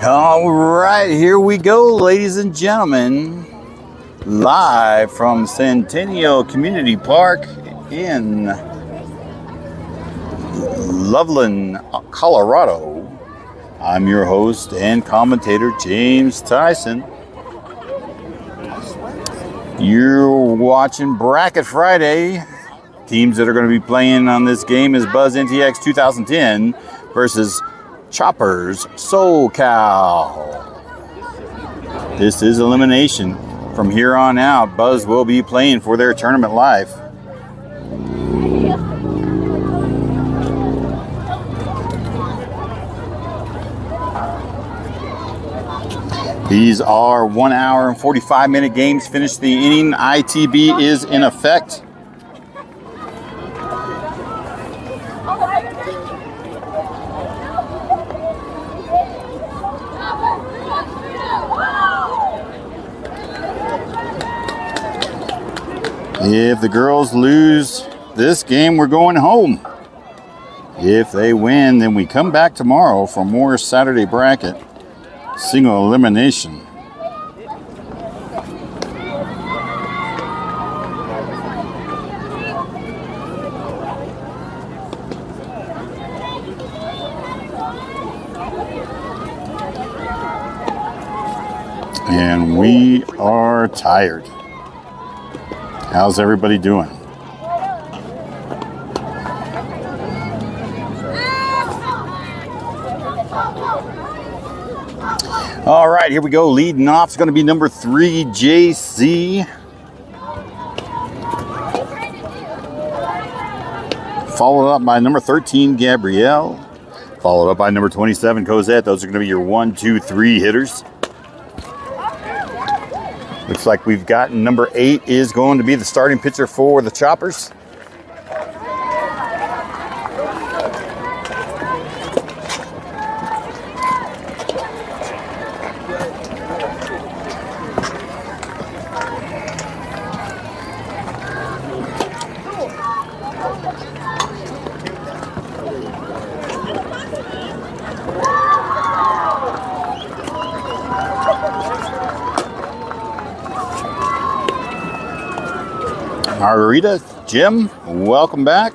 All right, here we go, ladies and gentlemen. Live from Centennial Community Park in Loveland, Colorado. I'm your host and commentator, James Tyson. You're watching Bracket Friday. Teams that are going to be playing on this game is Buzz NTX 2010 versus Choppers SoCal. This is elimination. From here on out, Buzz will be playing for their tournament life. These are 1 hour and 45-minute games. Finish the inning. ITB is in effect. If the girls lose this game, we're going home. If they win, then we come back tomorrow for more Saturday bracket single elimination. And we are tired. How's everybody doing? All right, here we go. Leading off is going to be number 3, JC. Followed up by number 13, Gabrielle. Followed up by number 27, Cosette. Those are going to be your 1, 2, 3 hitters. Looks like we've got number 8 is going to be the starting pitcher for the Choppers. Margarita, Jim, welcome back.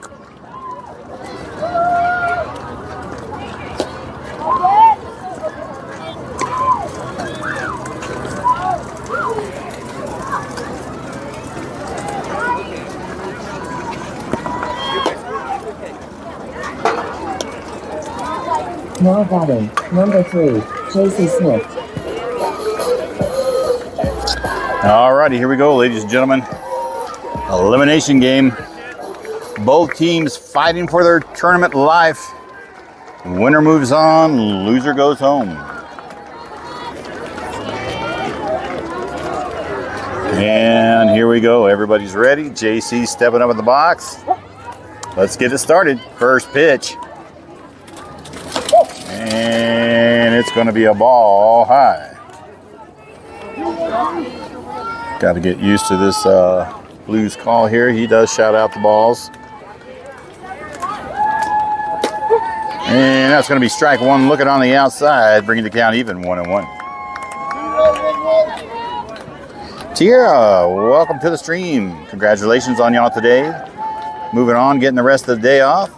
Now batting, number 3, JC Smith. All righty, here we go, ladies and gentlemen. Elimination game. Both teams fighting for their tournament life. Winner moves on, loser goes home. And here we go. Everybody's ready. JC stepping up in the box. Let's get it started. First pitch. And it's going to be a ball high. Got to get used to this Blues call here. He does shout out the balls. And that's going to be strike one. Looking on the outside, bringing the count even, 1-1. Tierra, welcome to the stream. Congratulations on y'all today. Moving on, getting the rest of the day off.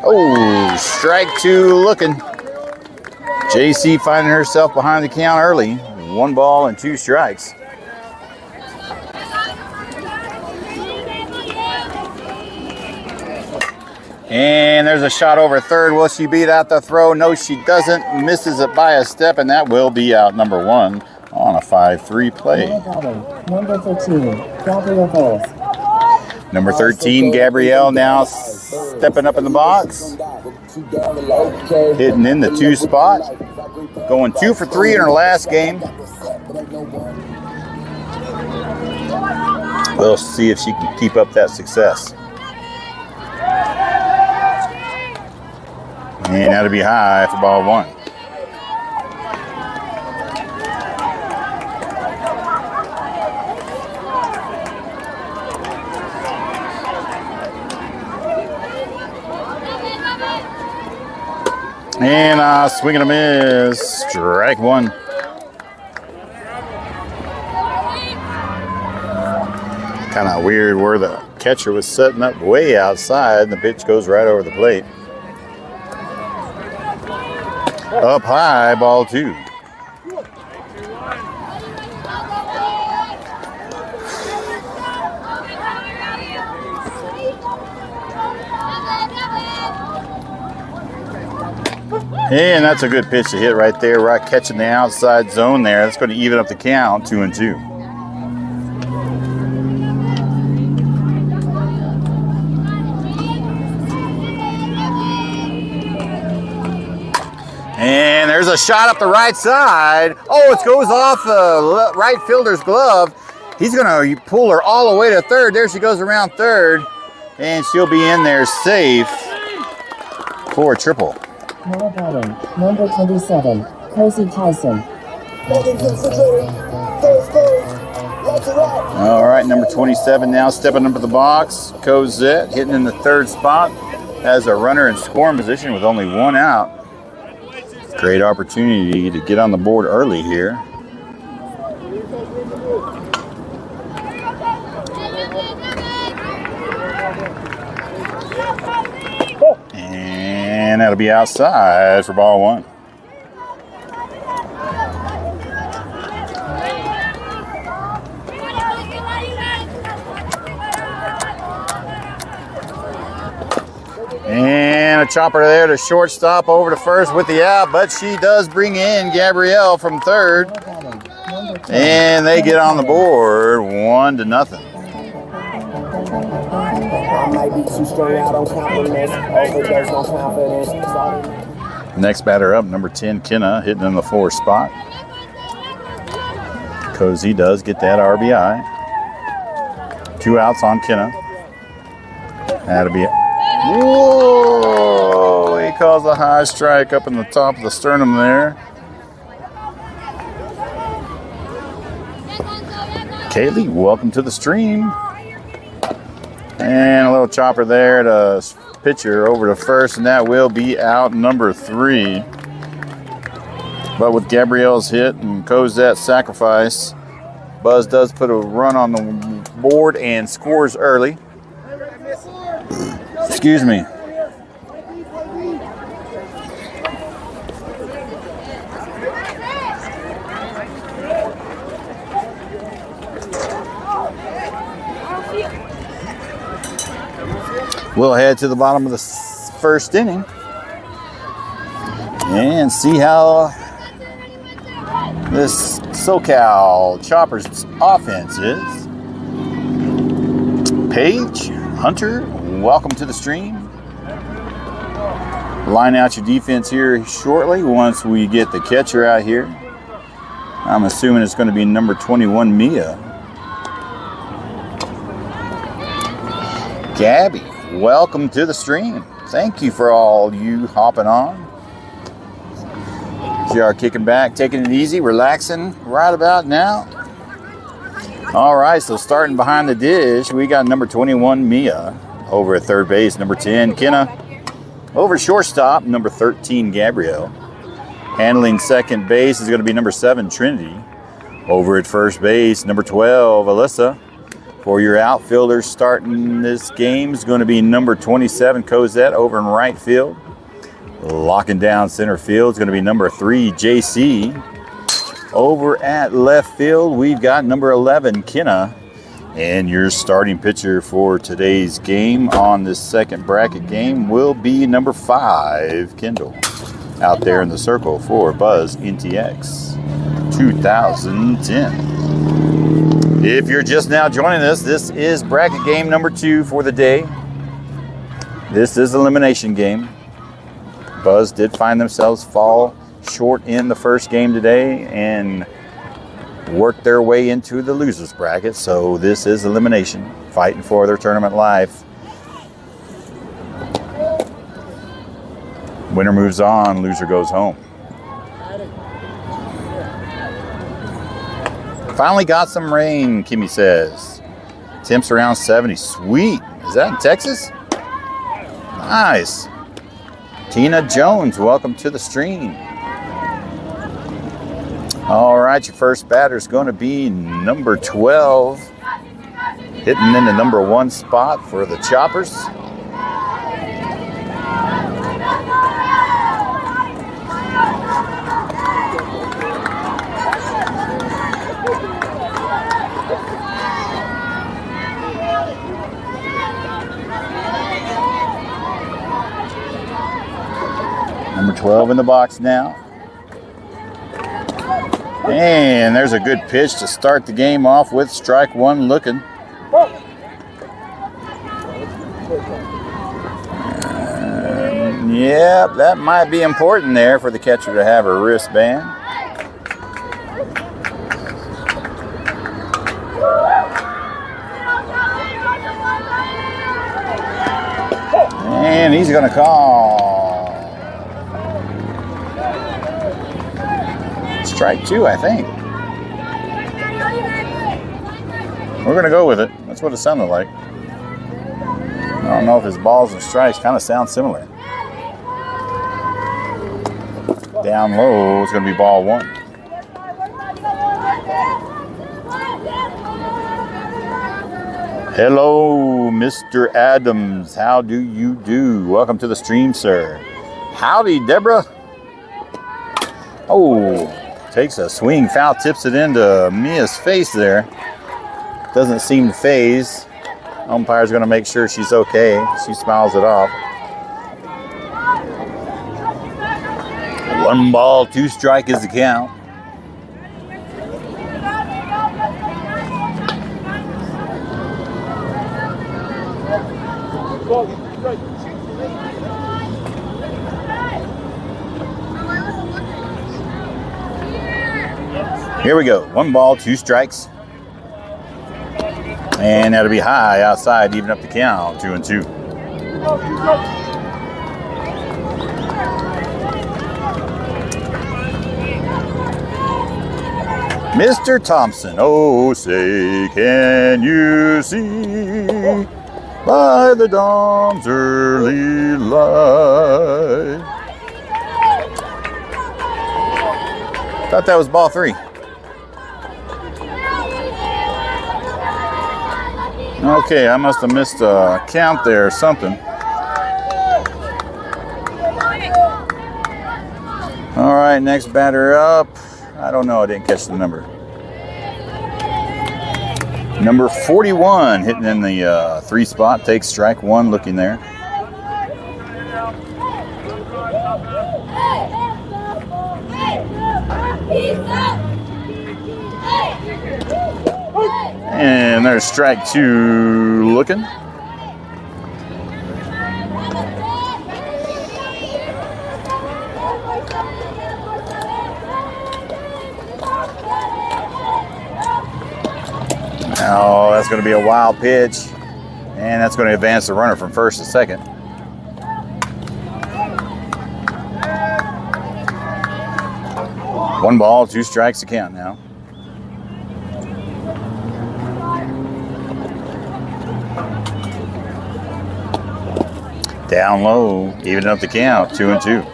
Oh, strike 2 looking. JC finding herself behind the count early. 1 ball and 2 strikes. And there's a shot over third. Will she beat out the throw? No, she doesn't. Misses it by a step, and that will be out number 1 on a 5-3 play. Number 13, Gabrielle. Number 13, Gabrielle, now stepping up in the box. Hitting in the 2 spot. Going 2 for 3 in her last game. We'll see if she can keep up that success. And that'll be high for ball 1. And swing and a miss. Strike one. Kind of weird where the catcher was setting up way outside and the pitch goes right over the plate. Up high, ball two. And that's a good pitch to hit right there, right catching the outside zone there. That's going to even up the count, 2-2. And there's a shot up the right side. Oh, it goes off the right fielder's glove. He's going to pull her all the way to third. There she goes around third, and she'll be in there safe for a triple. Now batting, number 27, Cozy Tyson. All right, number 27 now stepping up to the box. Cosette hitting in the third spot. Has a runner in scoring position with only one out. Great opportunity to get on the board early here. And that'll be outside for ball one. And a chopper there to shortstop over to first with the out, but she does bring in Gabrielle from third. And they get on the board 1-0. Next batter up, number 10, Kenna, hitting in the 4th spot. Cozy does get that RBI. 2 outs on Kenna. That'll be it. Whoa! He calls a high strike up in the top of the sternum there. Kaylee, welcome to the stream. And a little chopper there to pitcher over to first, and that will be out number 3. But with Gabrielle's hit and Cosette's sacrifice, Buzz does put a run on the board and scores early. Excuse me. We'll head to the bottom of the first inning and see how this SoCal Choppers offense is. Paige, Hunter, welcome to the stream. Line out your defense here shortly once we get the catcher out here. I'm assuming it's going to be number 21, Mia. Gabby, welcome to the stream. Thank you for all you hopping on. GR kicking back, taking it easy, relaxing right about now. All right, so starting behind the dish, we got number 21, Mia. Over at third base, number 10, Kenna. Over shortstop, number 13, Gabrielle. Handling second base is going to be number 7, Trinity. Over at first base, number 12, Alyssa. For your outfielders starting this game is going to be number 27, Cosette, over in right field. Locking down center field is going to be number 3, JC. Over at left field, we've got number 11, Kenna. And your starting pitcher for today's game on this second bracket game will be number 5, Kendall. Out there in the circle for Buzz NTX 2010. If you're just now joining us, this is bracket game number 2 for the day. This is elimination game. Buzz did find themselves fall short in the first game today and work their way into the losers bracket. So this is elimination, fighting for their tournament life. Winner moves on, loser goes home. Finally got some rain, Kimmy says. Temps around 70. Sweet. Is that in Texas? Nice. Tina Jones, welcome to the stream. All right, your first batter is going to be number 12. Hitting in the number 1 spot for the Choppers. Number 12 in the box now. And there's a good pitch to start the game off with strike 1 looking. Yep, that might be important there for the catcher to have a wristband. And he's going to call. Strike 2, I think. We're going to go with it. That's what it sounded like. I don't know if his balls and strikes kind of sound similar. Down low, it's going to be ball 1. Hello, Mr. Adams. How do you do? Welcome to the stream, sir. Howdy, Deborah. Oh, takes a swing, foul, tips it into Mia's face there. Doesn't seem to phase. Umpire's going to make sure she's okay. She smiles it off. 1 ball, 2 strike is the count. Here we go. 1 ball, 2 strikes. And that'll be high outside, even up the count. 2-2. Mr. Thompson, oh say can you see by the dawn's early light. Thought that was ball 3. Okay, I must have missed a count there or something. All right, next batter up. I don't know, I didn't catch the number. Number 41 hitting in the 3 spot, takes strike 1 looking there. And there's strike 2 looking. Oh, that's going to be a wild pitch. And that's going to advance the runner from first to second. One ball, 2 strikes to count now. Down low, even up the count, 2-2.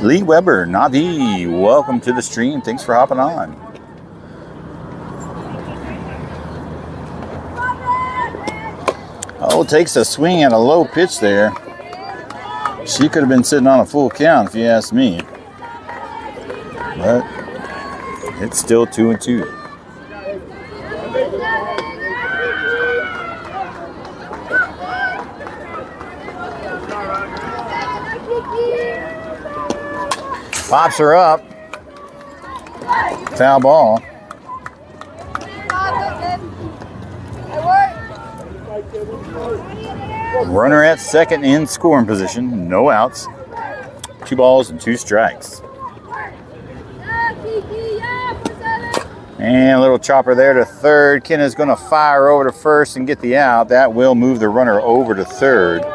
Lee Weber, Nadi, welcome to the stream. Thanks for hopping on. Oh, takes a swing at a low pitch there. She could have been sitting on a full count if you ask me. But it's still 2-2. Pops her up. Foul ball. Runner at second in scoring position. No outs. 2 balls and 2 strikes. And a little chopper there to third. Kenna's going to fire over to first and get the out. That will move the runner over to third.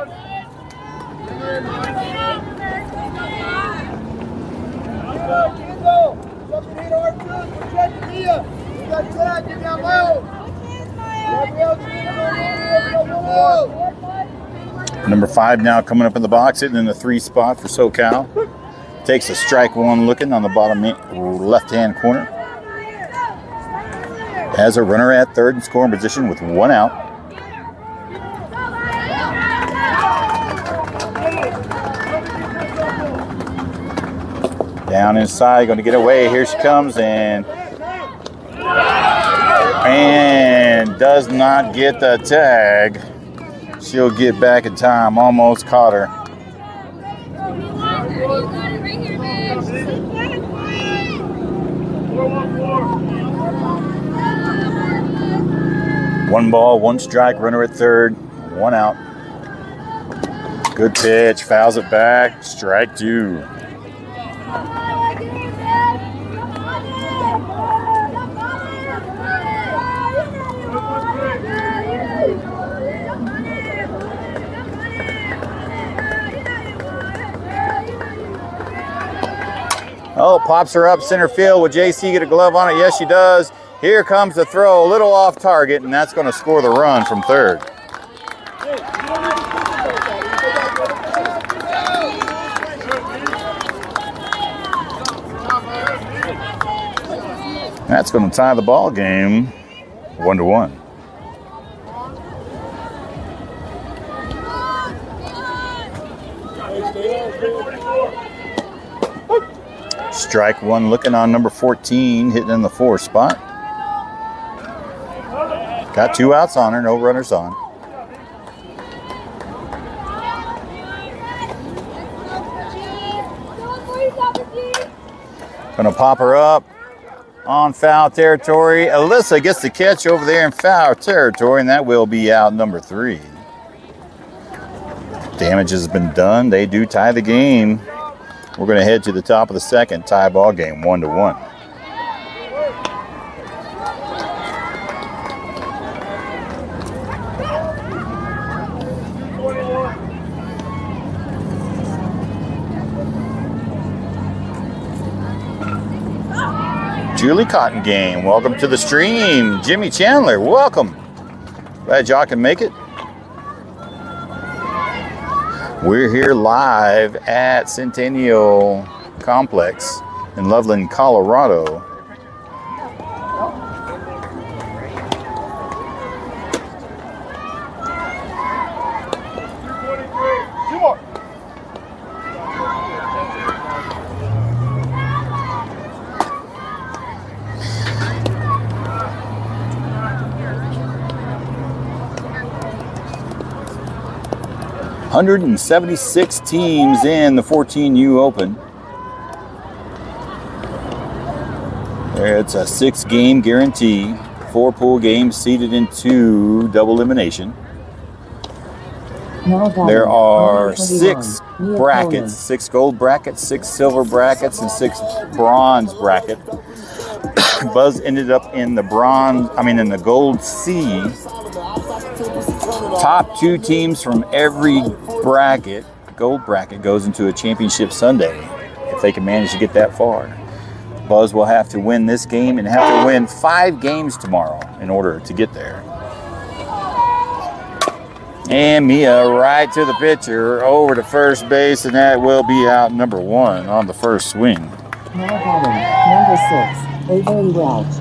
Number 5 now coming up in the box, hitting in the 3 spot for SoCal. Takes a strike one looking on the bottom left-hand corner. Has a runner at third in scoring position with 1 out. Down inside, going to get away. Here she comes and does not get the tag. She'll get back in time. Almost caught her. One ball, 1 strike, runner at third, 1 out. Good pitch, fouls it back, strike 2. Oh, pops her up center field. Will JC get a glove on it? Yes, she does. Here comes the throw, a little off target, and that's going to score the run from third. That's going to tie the ball game 1-1. Strike 1 looking on number 14, hitting in the 4 spot. Got 2 outs on her, no runners on. Gonna pop her up on foul territory. Alyssa gets the catch over there in foul territory, and that will be out number 3. Damage has been done. They do tie the game. We're going to head to the top of the second, tie ball game 1-1. Julie Cotton game, welcome to the stream. Jimmy Chandler, welcome. Glad y'all can make it. We're here live at Centennial Complex in Loveland, Colorado. $176 teams in the 14U Open. It's a 6-game guarantee. 4 pool games seeded into double elimination. There are 6 brackets, 6 gold brackets, 6 silver brackets, and 6 bronze brackets. Buzz ended up in the in the gold C. Top 2 teams from every bracket, gold bracket, goes into a championship Sunday if they can manage to get that far. Buzz will have to win this game and have to win 5 games tomorrow in order to get there. And Mia right to the pitcher, over to first base, and that will be out number 1 on the first swing. Now batting, number 6, Avery Welch.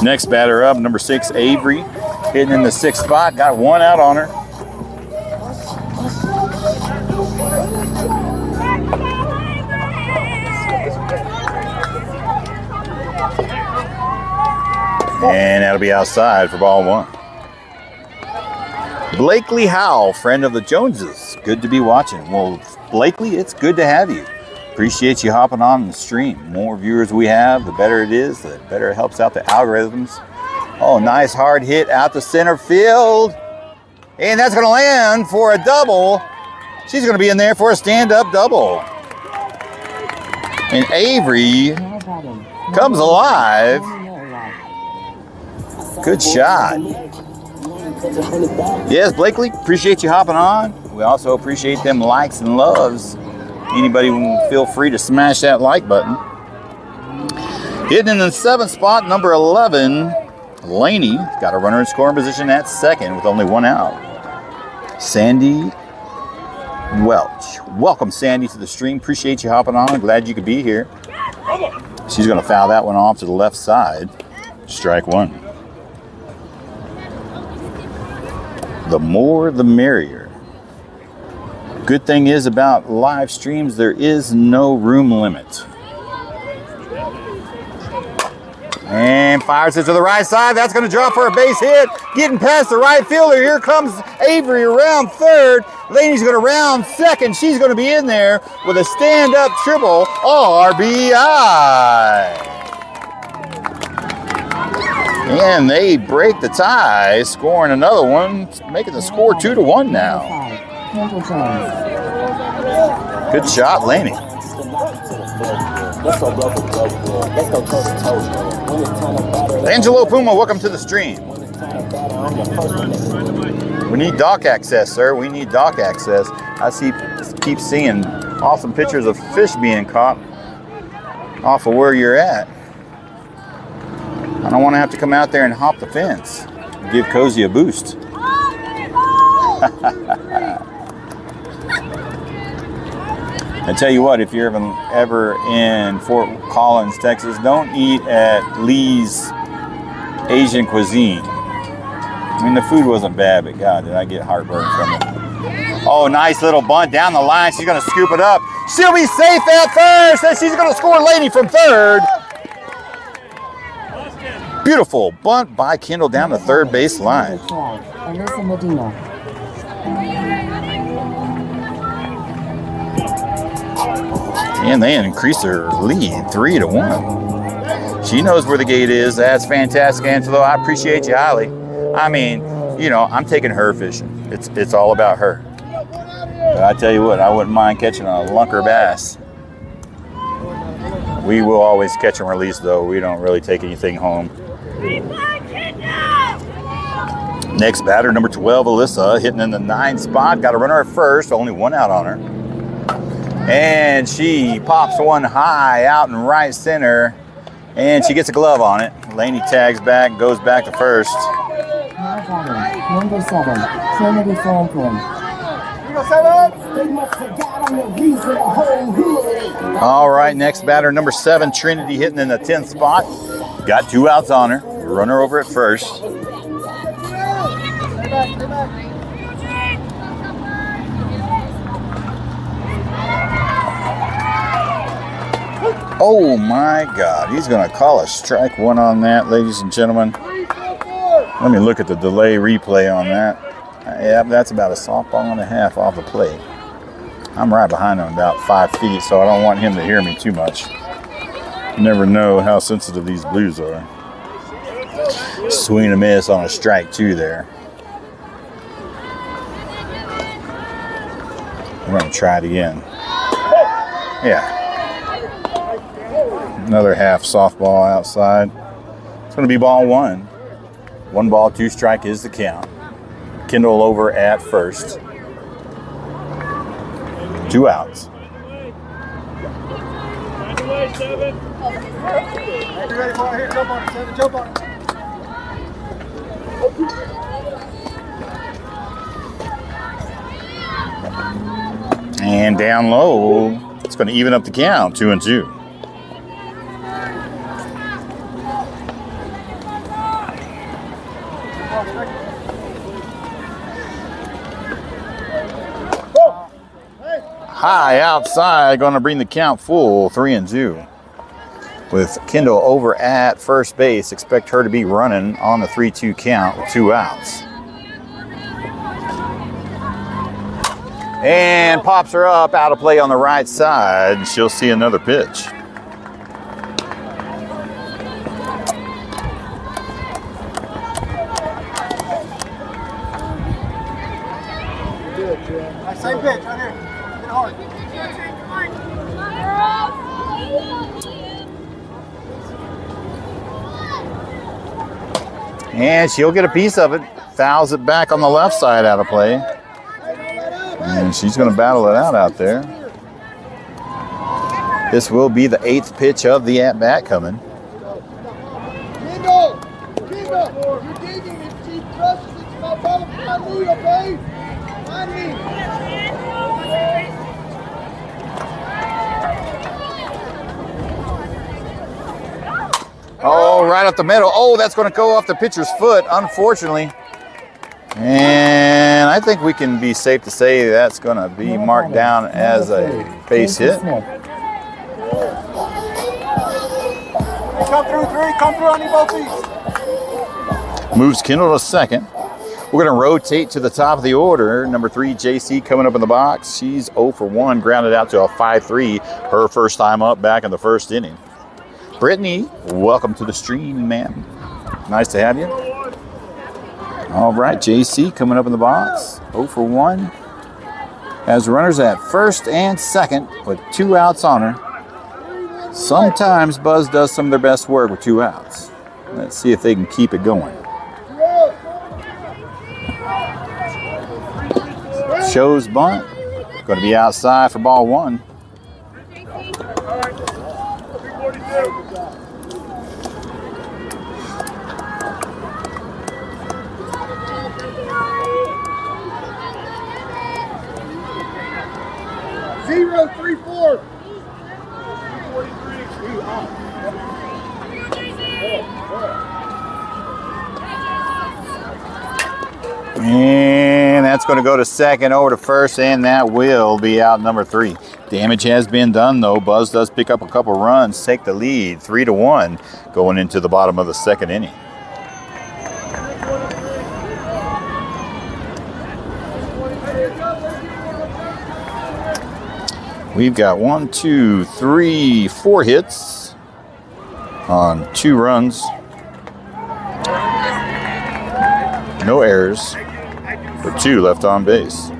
Next batter up, number 6, Avery, hitting in the 6th spot, got 1 out on her. And that'll be outside for ball 1. Blakely Howell, friend of the Joneses. Good to be watching. Well, Blakely, it's good to have you. Appreciate you hopping on the stream. The more viewers we have, the better it is. The better it helps out the algorithms. Oh, nice hard hit out to center field. And that's going to land for a double. She's going to be in there for a stand-up double. And Avery comes alive. Good shot. Yes, Blakely, appreciate you hopping on. We also appreciate them likes and loves. Anybody feel free to smash that like button. Hitting in the 7th spot, number 11, Laney. Got a runner in scoring position at second with only 1 out. Sandy Welch. Welcome, Sandy, to the stream. Appreciate you hopping on. Glad you could be here. She's going to foul that one off to the left side. Strike one. The more, the merrier. Good thing is about live streams, there is no room limit. And fires it to the right side. That's going to drop for a base hit. Getting past the right fielder. Here comes Avery around third. Laney's going to round second. She's going to be in there with a stand-up triple RBI. And they break the tie, scoring another one, making the score 2-1 now. Good shot, Laney. Angelo Puma, welcome to the stream. We need dock access, sir. We need dock access. I keep seeing awesome pictures of fish being caught off of where you're at. I don't want to have to come out there and hop the fence. Give Cozy a boost. I tell you what, if you're ever in Fort Collins, Texas, don't eat at Lee's Asian Cuisine. I mean, the food wasn't bad, but God, did I get heartburn from it. Oh, nice little bunt down the line. She's going to scoop it up. She'll be safe at first, and she's going to score Laney from third. Beautiful bunt by Kendall down the third base line. And they increase their lead 3-1. She knows where the gate is. That's fantastic, Angelo. I appreciate you highly. I mean, you know, I'm taking her fishing. It's all about her. But I tell you what, I wouldn't mind catching a lunker bass. We will always catch and release, though. We don't really take anything home. Next batter, number 12, Alyssa, hitting in the 9 spot. Got a runner at first, only one out on her. And she pops one high out in right center, and she gets a glove on it. Laney tags back, goes back to first. Number 7, Trinity Franklin. All right, next batter, number 7, Trinity, hitting in the 10th spot. Got 2 outs on her. Runner over at first. Oh my God, he's going to call a strike one on that, ladies and gentlemen. Let me look at the delay replay on that. Yeah, that's about a softball and a half off the plate. I'm right behind him about 5 feet, so I don't want him to hear me too much. You never know how sensitive these blues are. Swing and a miss on a strike 2 there. We're going to try it again. Yeah. Another half softball outside. It's going to be ball 1. 1 ball, 2 strike is the count. Kendall over at first. 2 outs. And down low, it's going to even up the count, 2-2. High outside, going to bring the count full, 3-2. With Kendall over at first base, expect her to be running on the 3-2 count with 2 outs. And pops her up, out of play on the right side. She'll see another pitch. Same pitch, right here. Get hard. And she'll get a piece of it. Fouls it back on the left side, out of play. And she's going to battle it out there. This will be the 8th pitch of the at-bat coming. Kendall, you're digging. If she crushes it, it's my ball. I knew, okay? I right up the middle. Oh, that's going to go off the pitcher's foot, unfortunately. And I think we can be safe to say that's going to be marked down as a base hit. Come through, 3. Come through on you both these. Moves Kendall to second. We're going to rotate to the top of the order. Number 3, JC, coming up in the box. She's 0 for 1, grounded out to a 5-3. Her first time up back in the first inning. Brittany, welcome to the stream, ma'am. Nice to have you. All right, JC coming up in the box. 0 for 1. Has runners at first and second with 2 outs on her. Sometimes Buzz does some of their best work with 2 outs. Let's see if they can keep it going. Shows bunt. Going to be outside for ball 1. Zero, 3, 4. And that's going to go to second, over to first, and that will be out number 3. Damage has been done, though. Buzz does pick up a couple runs, take the lead, 3-1, going into the bottom of the second inning. We've got 1, 2, 3, 4 hits on 2 runs. No errors, but 2 left on base.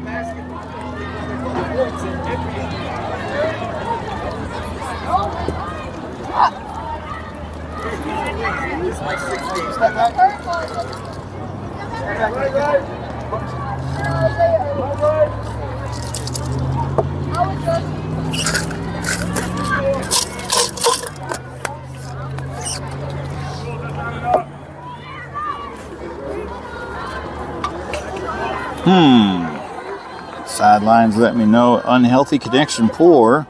Sidelines let me know unhealthy connection poor.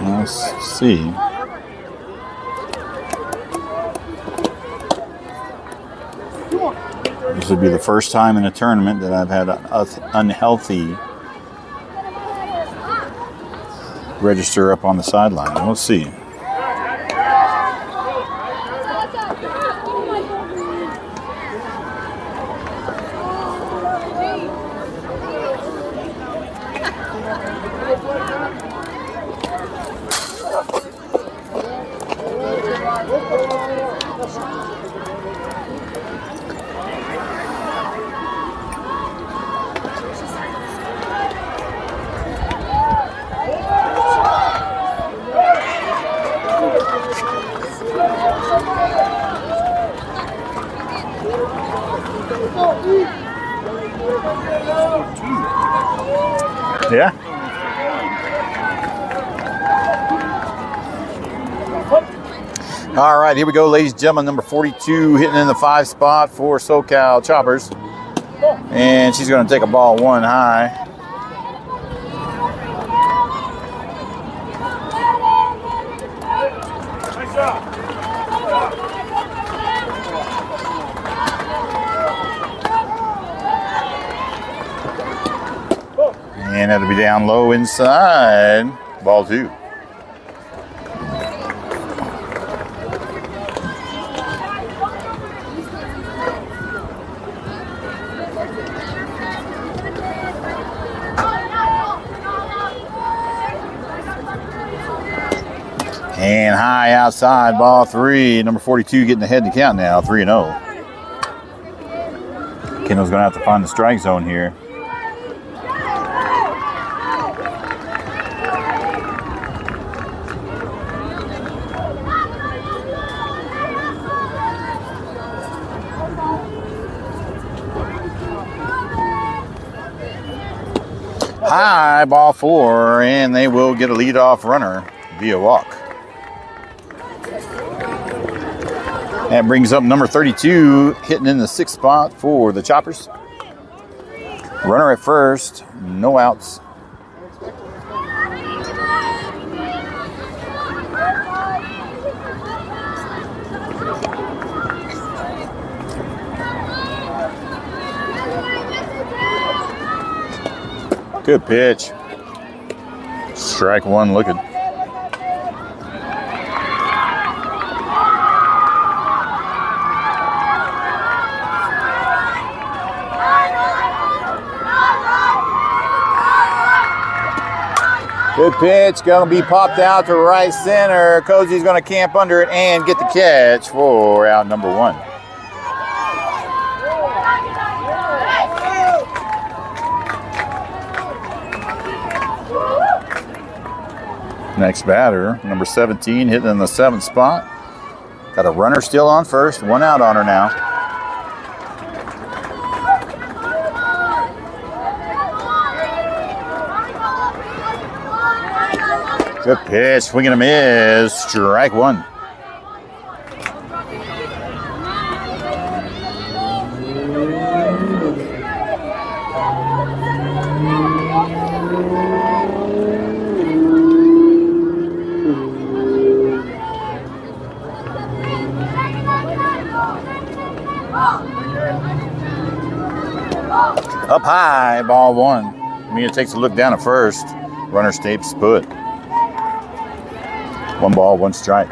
Let's see. This would be the first time in a tournament that I've had an unhealthy register up on the sideline. We'll see. Yeah. All right, here we go, ladies and gentlemen. Number 42 hitting in the 5 spot for SoCal Choppers. And she's going to take a ball 1 high. And that'll be down low inside. Ball 2. And high outside, ball 3. Number 42 getting ahead in the count now, 3-0. Kendall's going to have to find the strike zone here. High, ball 4, and they will get a leadoff runner via walk. That brings up number 32, hitting in the 6th spot for the Choppers. Runner at first, no outs. Good pitch. Strike one looking. Good pitch, gonna be popped out to right center. Cozy's gonna camp under it and get the catch for out number one. Next batter, number 17, hitting in the 7th spot. Got a runner still on first, one out on her now. Good pitch, swing and a miss, strike one. Up high, ball one. Mia takes a look down at first. Runner stays put. 1 ball, 1 strike.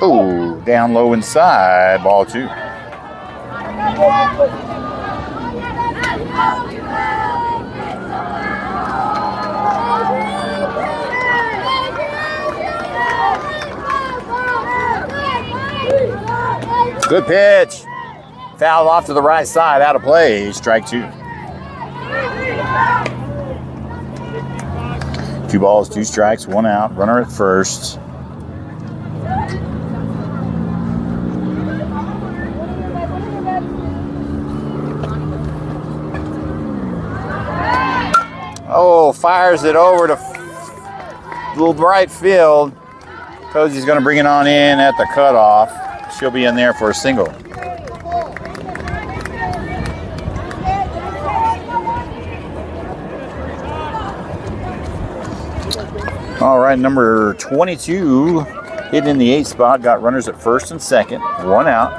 Oh, down low inside, ball 2. Good pitch. Fouled off to the right side, out of play, strike 2. 2 balls, 2 strikes, 1 out. Runner at first. Oh, fires it over to little right field. Cozy's going to bring it on in at the cutoff. She'll be in there for a single. All right, number 22 hit in the 8th spot. Got runners at first and second. 1 out.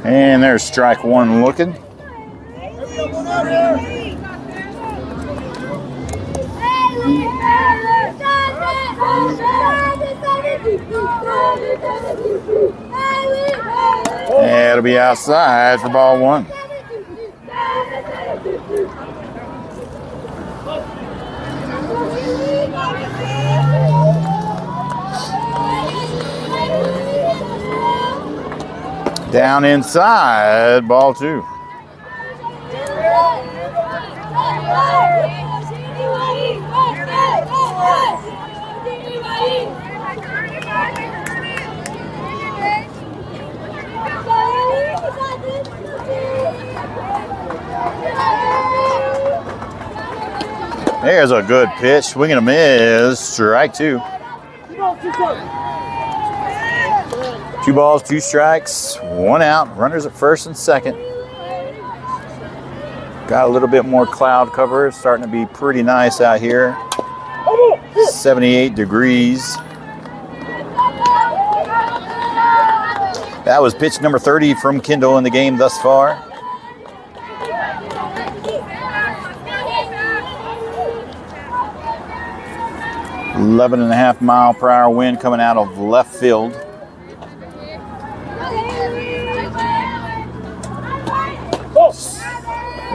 And there's strike 1 looking. And it'll be outside for ball 1. Down inside, ball 2. There's a good pitch, swing and a miss, strike 2. 2 balls, 2 strikes, 1 out. Runners at first and second. Got a little bit more cloud cover. It's starting to be pretty nice out here. 78 degrees. That was pitch number 30 from Kendall in the game thus far. .5 mile per hour wind coming out of left field.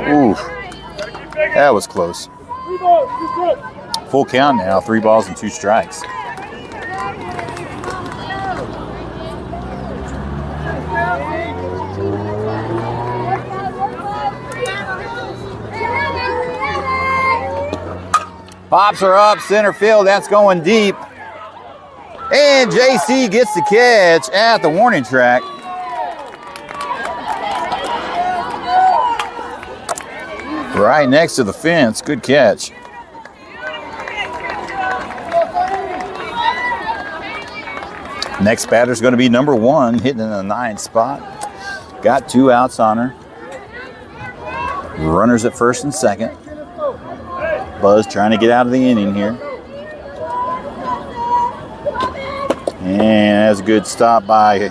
Ooh, that was close. Full count now, 3 balls and 2 strikes. Pops her up, center field, that's going deep. And JC gets the catch at the warning track. Right next to the fence, good catch. Next batter's going to be number 1, hitting in the 9th spot. Got 2 outs on her. Runners at first and second. Buzz trying to get out of the inning here. And that's a good stop by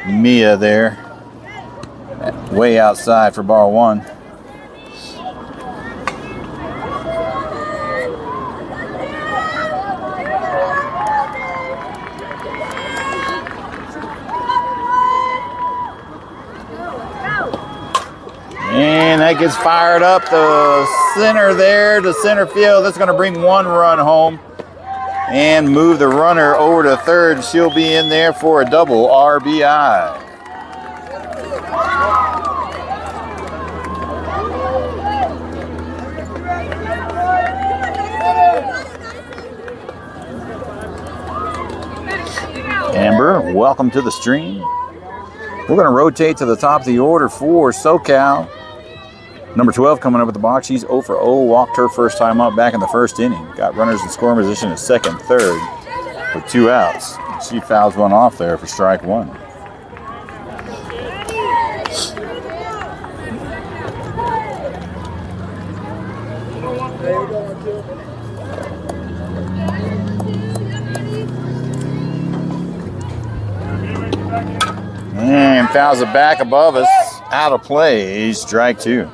Mia there. Way outside for ball one. And that gets fired up the center there to center field. That's going to bring one run home and move the runner over to third. She'll be in there for a double RBI. Amber, welcome to the stream. We're going to rotate to the top of the order for SoCal. Number 12 coming up at the box. She's 0 for 0. Walked her first time up back in the first inning. Got runners in scoring position at second, third with 2 outs. She fouls one off there for strike one. And fouls it back above us. Out of play. Strike two.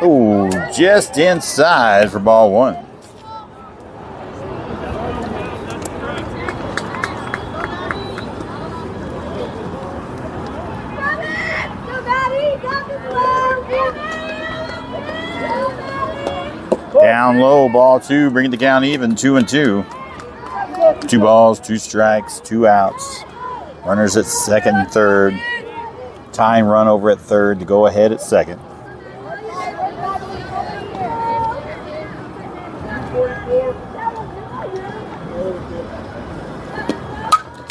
Oh, just inside for ball one. Down low, ball two, bring the count even, 2-2. 2 balls, 2 strikes, 2 outs. Runners at second and third. Tying run over at third to go ahead at second.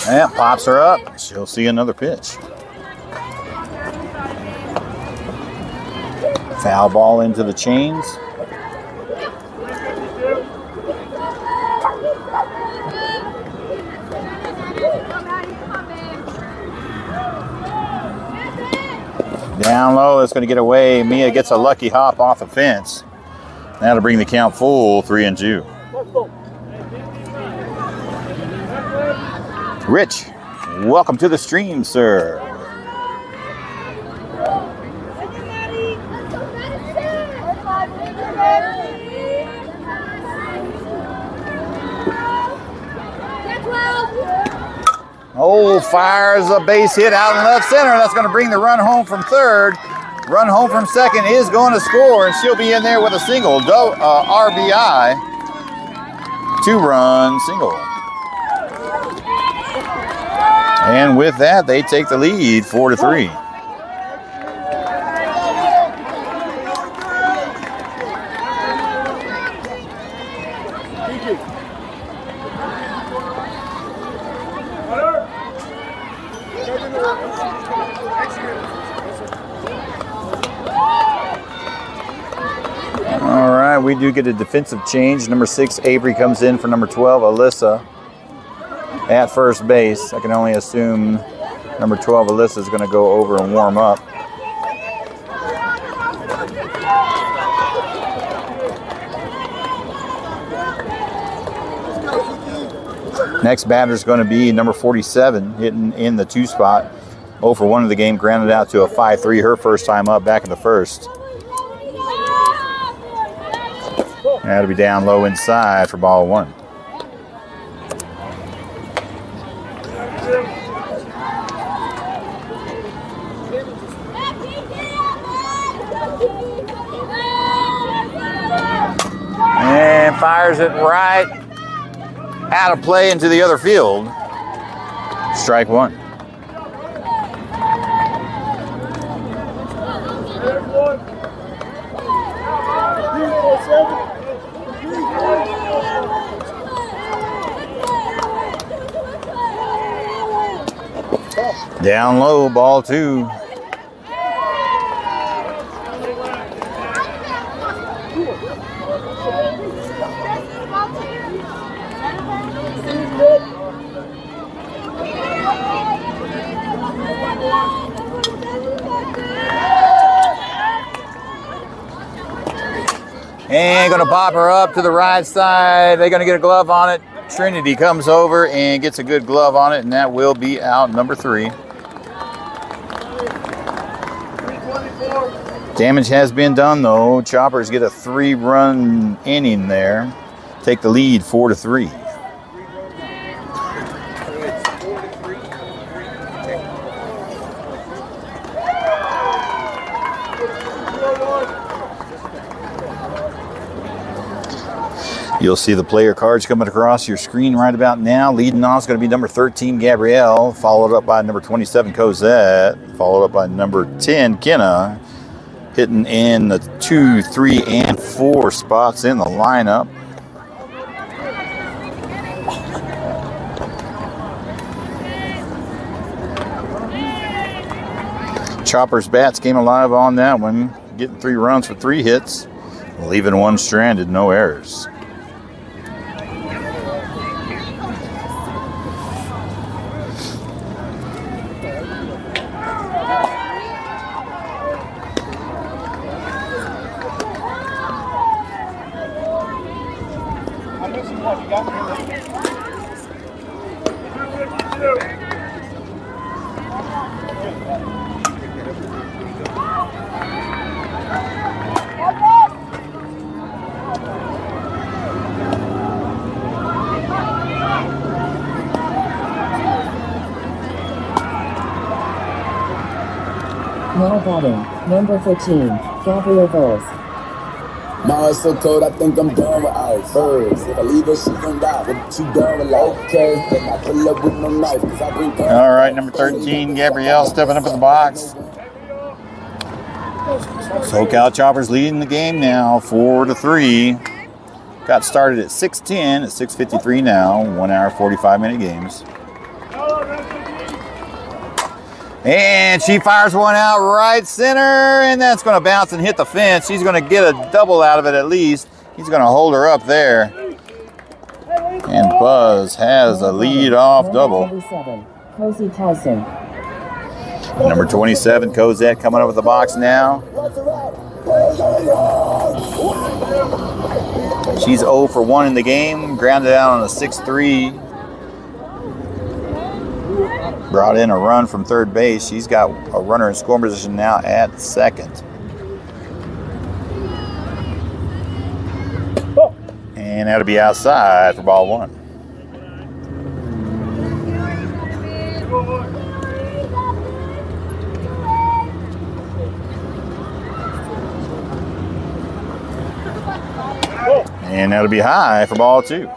And pops her up. She'll see another pitch. Foul ball into the chains. Down low, it's going to get away. Mia gets a lucky hop off the fence. That'll bring the count full, 3-2. Rich, welcome to the stream, sir. Oh, fires a base hit out in left center. That's going to bring the run home from third. Run home from second is going to score, and she'll be in there with a single. RBI. 2-run single. And with that, they take the lead 4-3. All right, we do get a defensive change. Number 6, Avery comes in for number 12, Alyssa, at first base. I can only assume number 12, Alyssa, is going to go over and warm up. Next batter is going to be number 47, hitting in the 2 spot. 0 for 1 of the game, grounded out to a 5-3, her first time up back in the first. That'll be down low inside for ball one. And fires it right out of play into the other field. Strike one. Down low, ball two. And going to pop her up to the right side. They're going to get a glove on it. Trinity comes over and gets a good glove on it, and that will be out number 3. Damage has been done, though. Choppers get a 3-run inning there. Take the lead 4-3. You'll see the player cards coming across your screen right about now. Leading off is going to be number 13, Gabrielle, followed up by number 27, Cosette, followed up by number 10, Kenna, hitting in the 2, 3, and 4 spots in the lineup. Chopper's bats came alive on that one, getting 3 runs for 3 hits, leaving 1 stranded, no errors. Now batting, number 13, Gabriel Voss. My heart's so cold, I think I'm done with ice. Birds, if I leave her, she gon' die. What you done with life? Okay, then I pull up with no knife, 'cause I bring All right, number 13, Gabrielle stepping up in the box. SoCal Choppers leading the game now, 4-3. Got started at 6:10, at 6:53 now, 1 hour, 45-minute games. And she fires one out right center, and that's going to bounce and hit the fence. She's going to get a double out of it at least. He's going to hold her up there. And Buzz has a lead-off double. Cozy Tyson. Number 27, Cosette, coming up with the box now. She's 0 for 1 in the game, grounded out on a 6-3. Brought in a run from third base. She's got a runner in scoring position now at second. And that'll be outside for ball 1. And that'll be high for ball 2.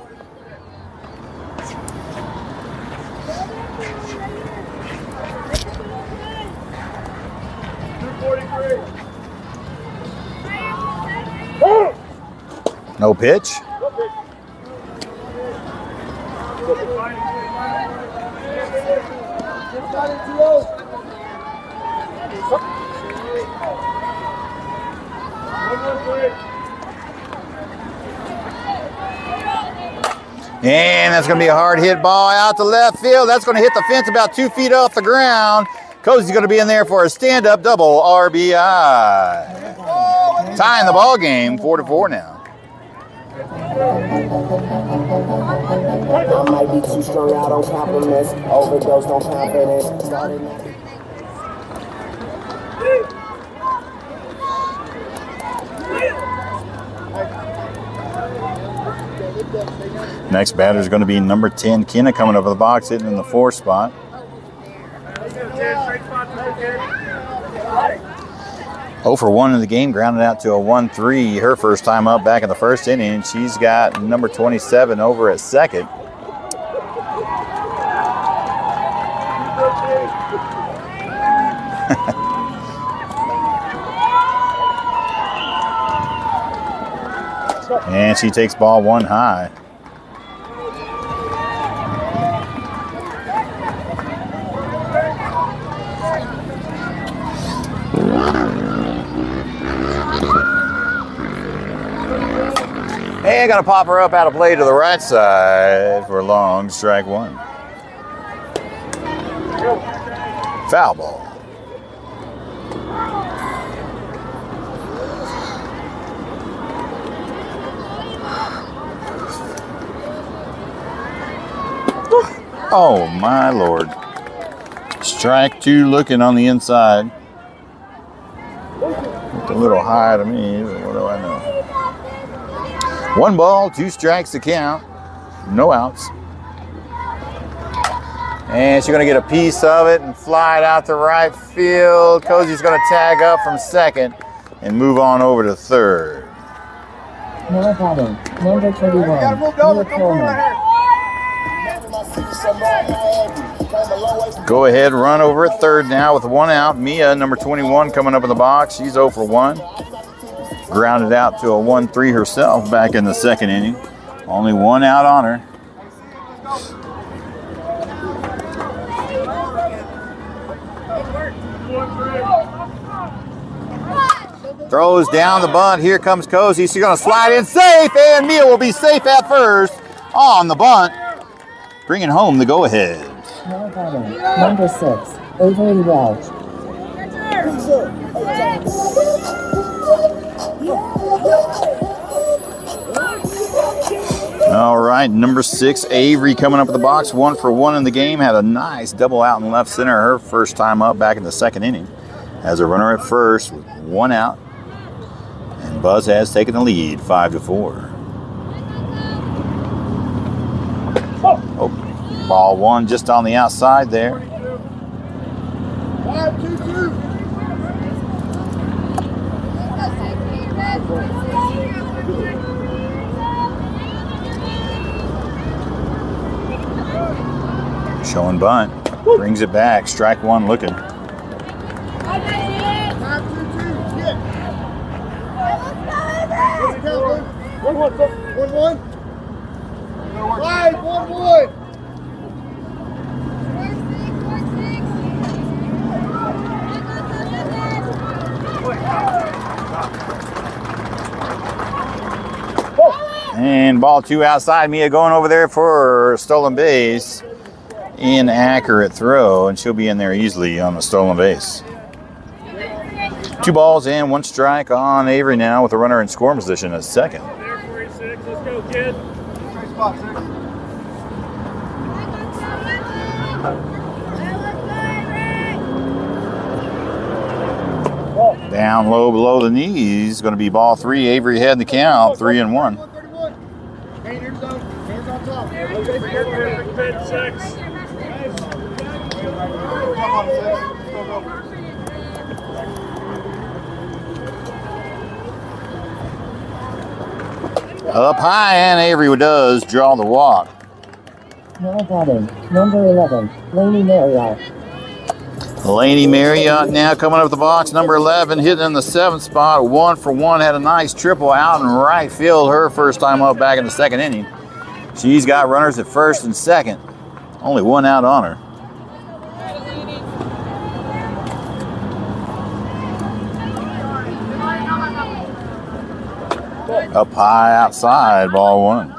No pitch. And that's going to be a hard hit ball out to left field. That's going to hit the fence about 2 feet off the ground. Cozy's going to be in there for a stand-up double RBI. Tying the ball game, 4-4 now. I might be too strung out on compliments, overdosed on confidence. Next batter is going to be number 10, Kenna, coming over the box, hitting in the 4 spot. Oh for 1 in the game, grounded out to a 1-3. Her first time up back in the first inning. She's got number 27 over at second. And she takes ball 1 high. And gonna pop her up out of play to the right side for a long strike one. Foul ball. Oh my Lord. Strike two looking on the inside. Looked a little high to me, but what do I know? 1 ball, 2 strikes to count. No outs. And she's going to get a piece of it and fly it out to right field. Cozy's going to tag up from second and move on over to third. Now batting, number 21, Gotta move over. Neil Come through Coleman. right here. Go ahead, run over at third now with 1 out. Mia, number 21, coming up in the box. She's 0 for 1. Grounded out to a 1-3 herself back in the second inning. Only 1 out on her. Throws down the bunt. Here comes Cozy. She's going to slide in safe, and Mia will be safe at first on the bunt, bringing home the go-ahead. Now batting, number 6, Avery Welch. All right, number 6, Avery coming up in the box. 1 for 1 in the game. Had a nice double out in left center her first time up back in the second inning. Has a runner at first with 1 out. And Buzz has taken the lead, 5-4. Oh, ball 1 just on the outside there. 5-2-2. Showing bunt. Brings it back. Strike 1 looking. 5-2-2. Get. What's the count, 1-1. 5-1-1. And ball 2 outside. Mia going over there for a stolen base. Inaccurate throw, and she'll be in there easily on the stolen base. 2 balls and 1 strike on Avery now with a runner in scoring position at second. There, 46. Let's go, kid. Straight spot, 6. Down low below the knees. Going to be ball 3. Avery had the count, 3-1. 31. Main end zone. Hands on top. Perfect pitch, 6. Come on, 6. Go, go. Up high, and Avery does draw the walk. Now batting, number 11, Laney Marriott. Laney Marriott now coming up the box. Number 11 hitting in the 7th spot. 1 for 1. Had a nice triple out in right field. Her first time up back in the second inning. She's got runners at first and second. Only 1 out on her. Up high outside, ball 1.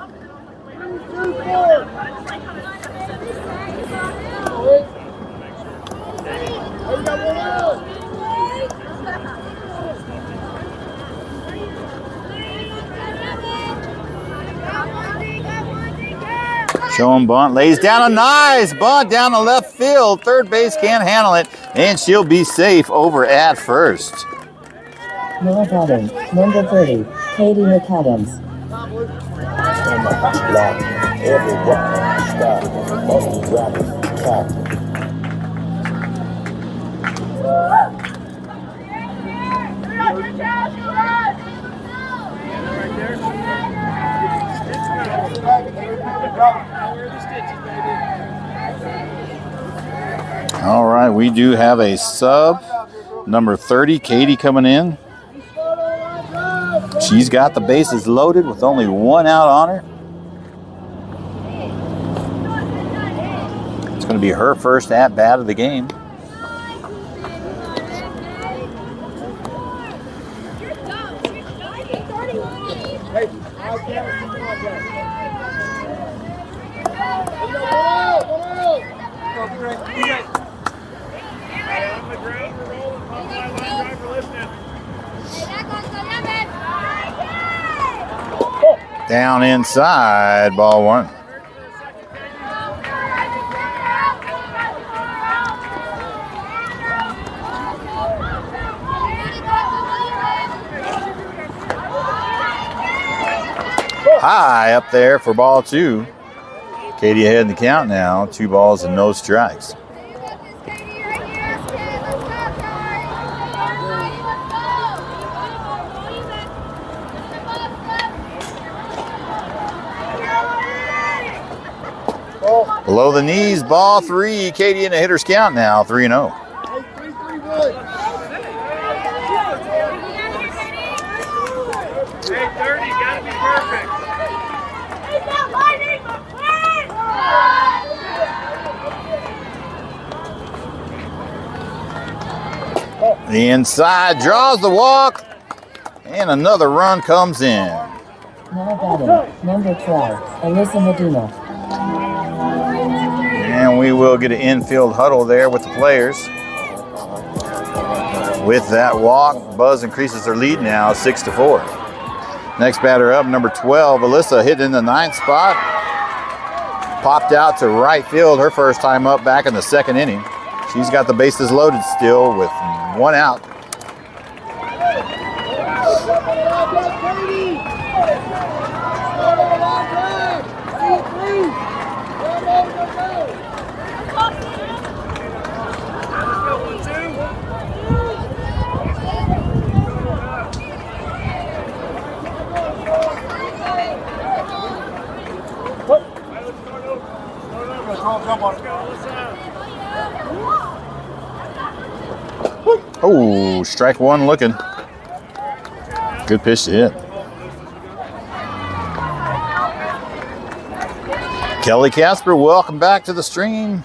Showing bunt, lays down a nice bunt down the left field. Third base can't handle it, and she'll be safe over at first. Now batting, number 30, Katie McAdams. All right, we do have a sub. Number 30, Katie coming in. She's got the bases loaded with only 1 out on her. It's going to be her first at-bat of the game. Hey, I can't see contact. On the ground, we're rolling. Pop my line driver listening. Down inside, ball one. High up there for ball two. Katie ahead in the count now. 2 balls and no strikes. Below the knees, ball 3. Katie in the hitter's count now, 3-0. Hey, 30, gotta be perfect. The inside draws the walk, and another run comes in. Now batting, number 12, Alyssa Medina. And we will get an infield huddle there with the players. With that walk, Buzz increases their lead now 6-4. Next batter up, number 12, Alyssa, hit in the 9th spot. Popped out to right field her first time up back in the 2nd inning. She's got the bases loaded still with 1 out. Oh, strike 1 looking. Good pitch to hit. Kelly Casper, welcome back to the stream.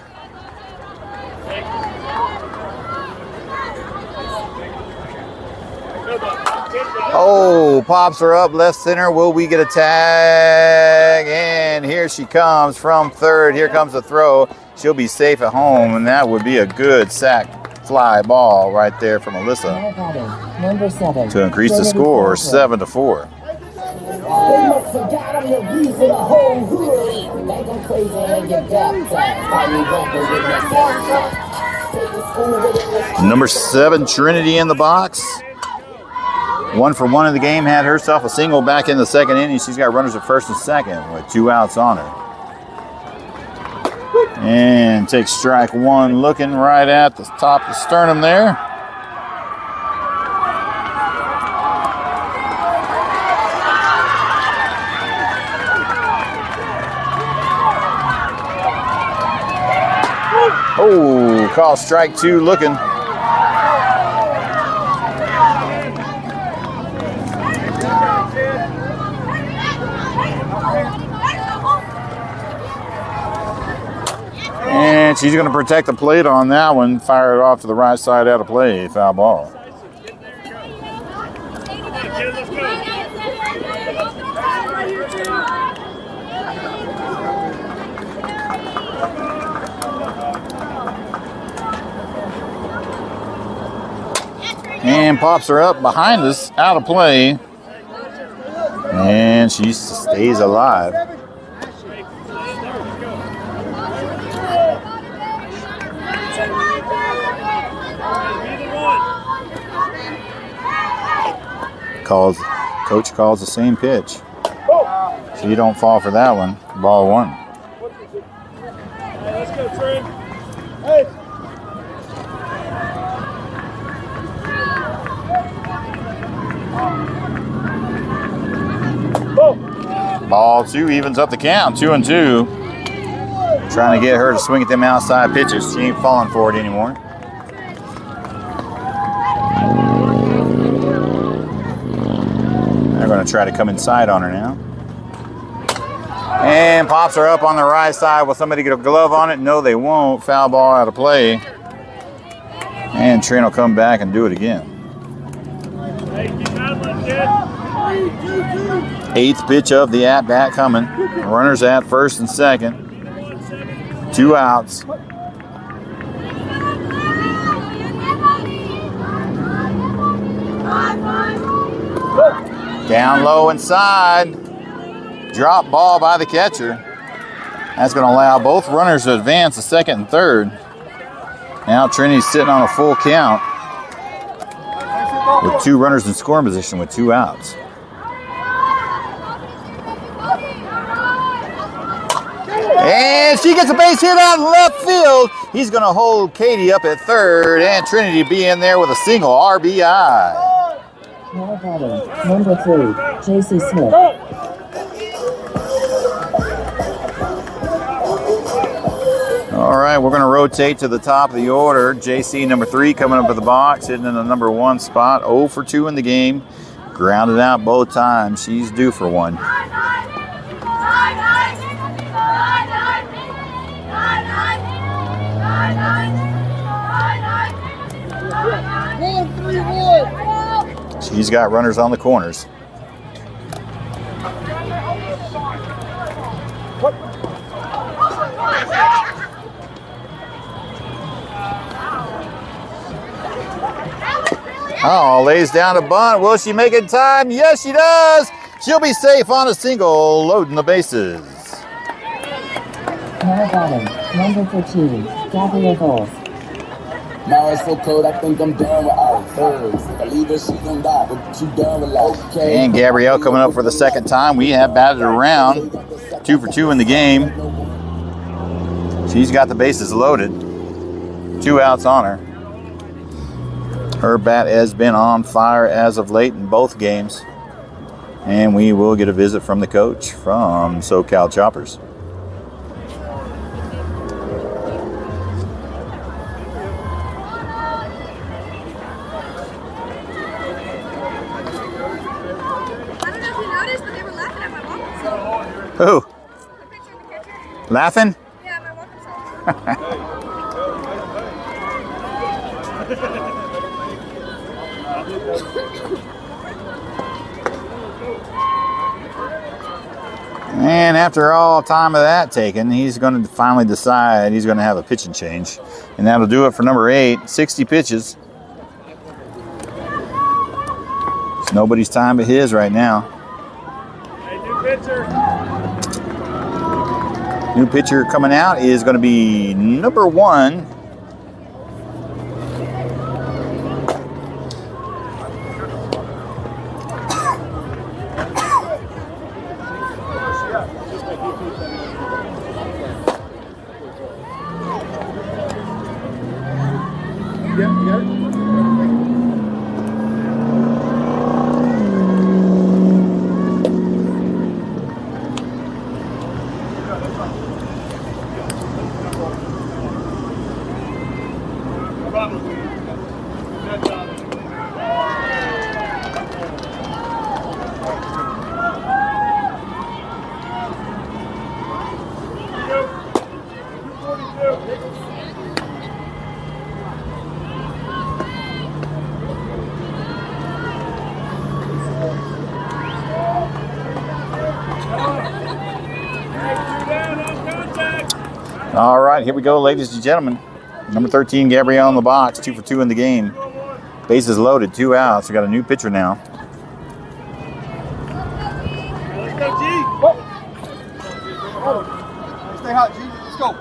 Oh, pops her up left center. Will we get a tag? And here she comes from third. Here comes the throw. She'll be safe at home, and that would be a good sack fly ball right there from Alyssa Now batting, number 7, to increase the score 7-4. They must have got on the reason the whole hood. They go crazy and get baptized. Finally rappers with that take the school with it. Number 7, Trinity in the box. 1 for 1 in the game, had herself a single back in the 2nd inning. She's got runners at first and second with 2 outs on her. And takes strike 1, looking right at the top of the sternum there. Oh, call strike 2 looking. And she's going to protect the plate on that one. Fire it off to the right side out of play. Foul ball. And pops her up behind us, out of play. And she stays alive. Coach calls the same pitch. So you don't fall for that one. Ball 1. Let's go, Trent. Hey. Ball 2 evens up the count, 2-2. Trying to get her to swing at them outside pitches. She ain't falling for it anymore. They're going to try to come inside on her now. And pops her up on the right side. Will somebody get a glove on it? No, they won't. Foul ball out of play. And Trent will come back and do it again. Hey, keep battling, kid. Eighth pitch of the at-bat coming. Runners at first and second. 2 outs. Down low inside. Drop ball by the catcher. That's going to allow both runners to advance to second and third. Now Trinity's sitting on a full count with 2 runners in scoring position with 2 outs. And she gets a base hit out in left field. He's going to hold Katie up at third, and Trinity be in there with a single RBI. Now batting, number 3, JC Smith. All right, we're going to rotate to the top of the order. JC, number 3, coming up at the box, hitting in the number 1 spot. 0 for 2 in the game. Grounded out both times. She's due for one. She's got runners on the corners. Oh, lays down a bunt. Will she make it in time? Yes, she does. She'll be safe on a single, loading the bases. Now batting, number 13, Gabrielle Volz. Now it's so cold, I think I'm done with all thirds. If I leave her, she gon' die, but you done with okay. And Gabrielle coming up for the second time. We have batted around. 2 for 2 in the game. She's got the bases loaded. 2 outs on her. Her bat has been on fire as of late in both games. And we will get a visit from the coach from SoCal Choppers. Who? The picture of the catcher? Laughing? Yeah, my welcome song. And after all time of that taken, he's going to finally decide he's going to have a pitching change. And that'll do it for number 8, 60 pitches. It's nobody's time but his right now. Hey, new pitcher. New pitcher coming out is going to be number 1. All right, here we go, ladies and gentlemen. Number 13, Gabrielle in the box, 2 for 2 in the game. Bases loaded, 2 outs. We got a new pitcher now. Let's go, G. Stay hot, G. Let's go.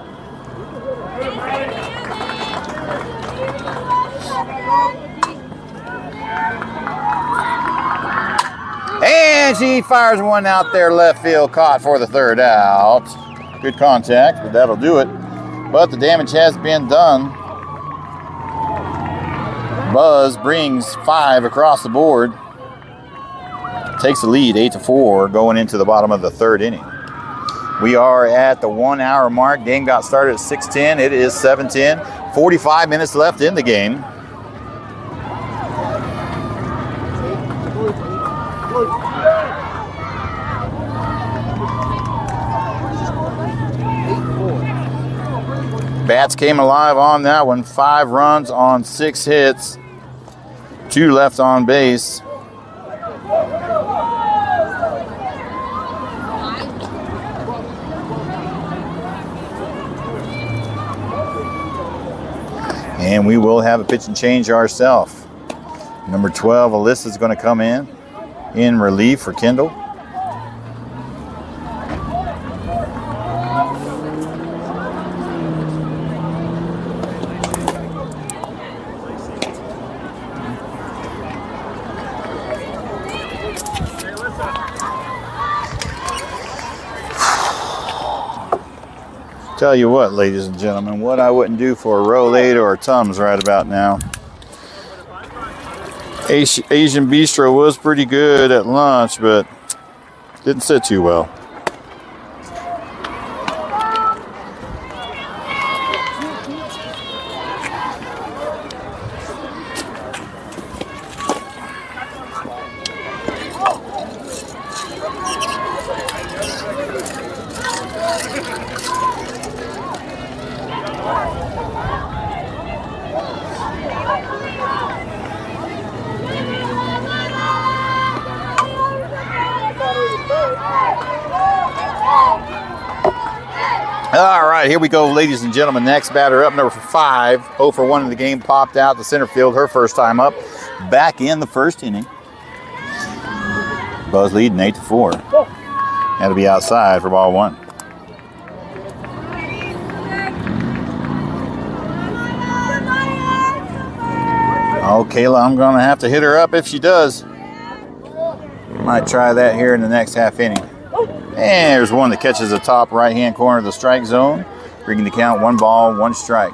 And she fires one out there left field, caught for the 3rd out. Good contact, but that'll do it. But the damage has been done. Buzz brings 5 across the board. Takes the lead, 8-4, going into the bottom of the 3rd inning. We are at the 1 hour mark. Game got started at 6:10. It is 7:10. 45 minutes left in the game. Bats came alive on that one. 5 runs on 6 hits. 2 left on base. And we will have a pitch and change ourselves. Number 12, Alyssa's going to come in relief for Kendall. Tell you what, ladies and gentlemen, what I wouldn't do for a Rolade or a Tums right about now. Asian Bistro was pretty good at lunch, but didn't sit too well. All right, here we go, ladies and gentlemen. Next batter up, number 5. 0 for 1 in the game, popped out to center field, her first time up. Back in the first inning. Buzz leading 8-4. Had to be outside for ball 1. Oh, Kayla, I'm going to have to hit her up if she does. Might try that here in the next half inning. And there's one that catches the top right-hand corner of the strike zone, bringing the count 1 ball, 1 strike.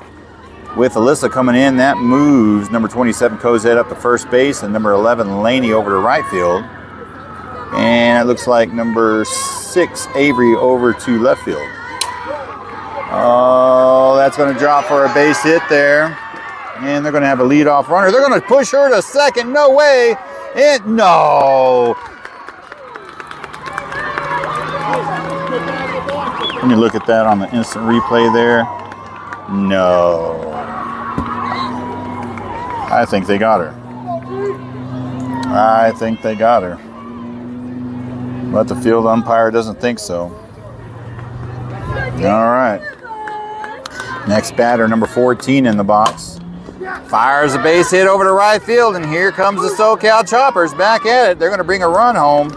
With Alyssa coming in, that moves number 27, Cozette, up to first base, and number 11, Laney, over to right field. And it looks like number 6, Avery, over to left field. Oh, that's going to drop for a base hit there. And they're going to have a leadoff runner. They're going to push her to second. No way. And no. Let me look at that on the instant replay there. No. I think they got her. I think they got her. But the field umpire doesn't think so. All right. Next batter, number 14 in the box. Fires a base hit over to right field, and here comes the SoCal Choppers back at it. They're going to bring a run home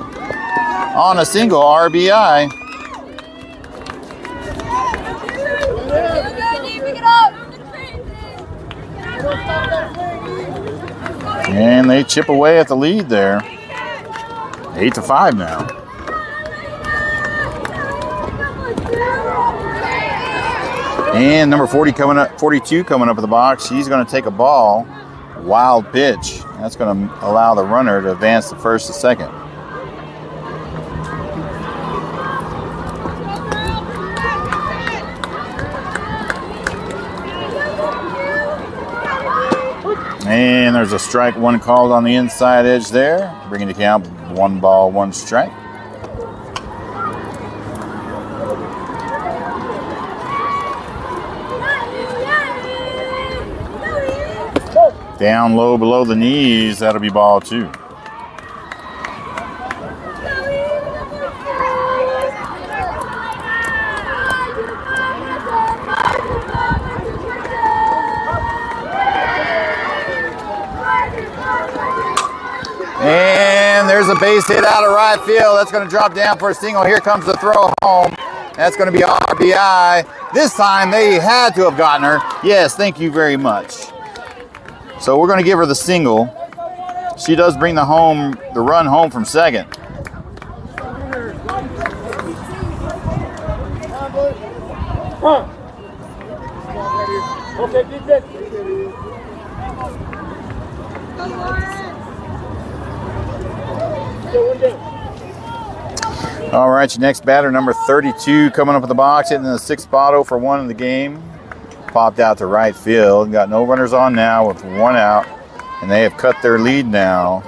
on a single RBI. And they chip away at the lead there. 8-5 now. And number 42 coming up in the box. She's going to take a ball. Wild pitch. That's going to allow the runner to advance to first to second. And there's a strike 1 called on the inside edge there, bringing the count 1 ball, 1 strike. Down low below the knees, that'll be ball 2. And there's a base hit out of right field. That's going to drop down for a single. Here comes the throw home. That's going to be RBI. This time they had to have gotten her. Yes, thank you very much. So we're going to give her the single. She does bring the run home from second. Okay, defense. All right, your next batter, number 32, coming up in the box, hitting the 6th spot, 0 for 1 in the game. Popped out to right field. Got no runners on now with 1 out, and they have cut their lead now.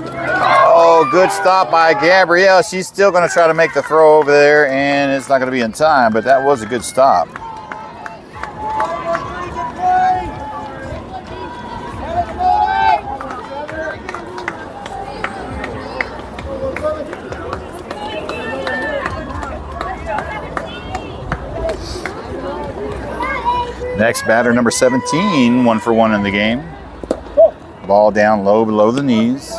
Oh, good stop by Gabrielle. She's still going to try to make the throw over there, and it's not going to be in time, but that was a good stop. Next batter, number 17, 1 for 1 in the game. Ball down low below the knees.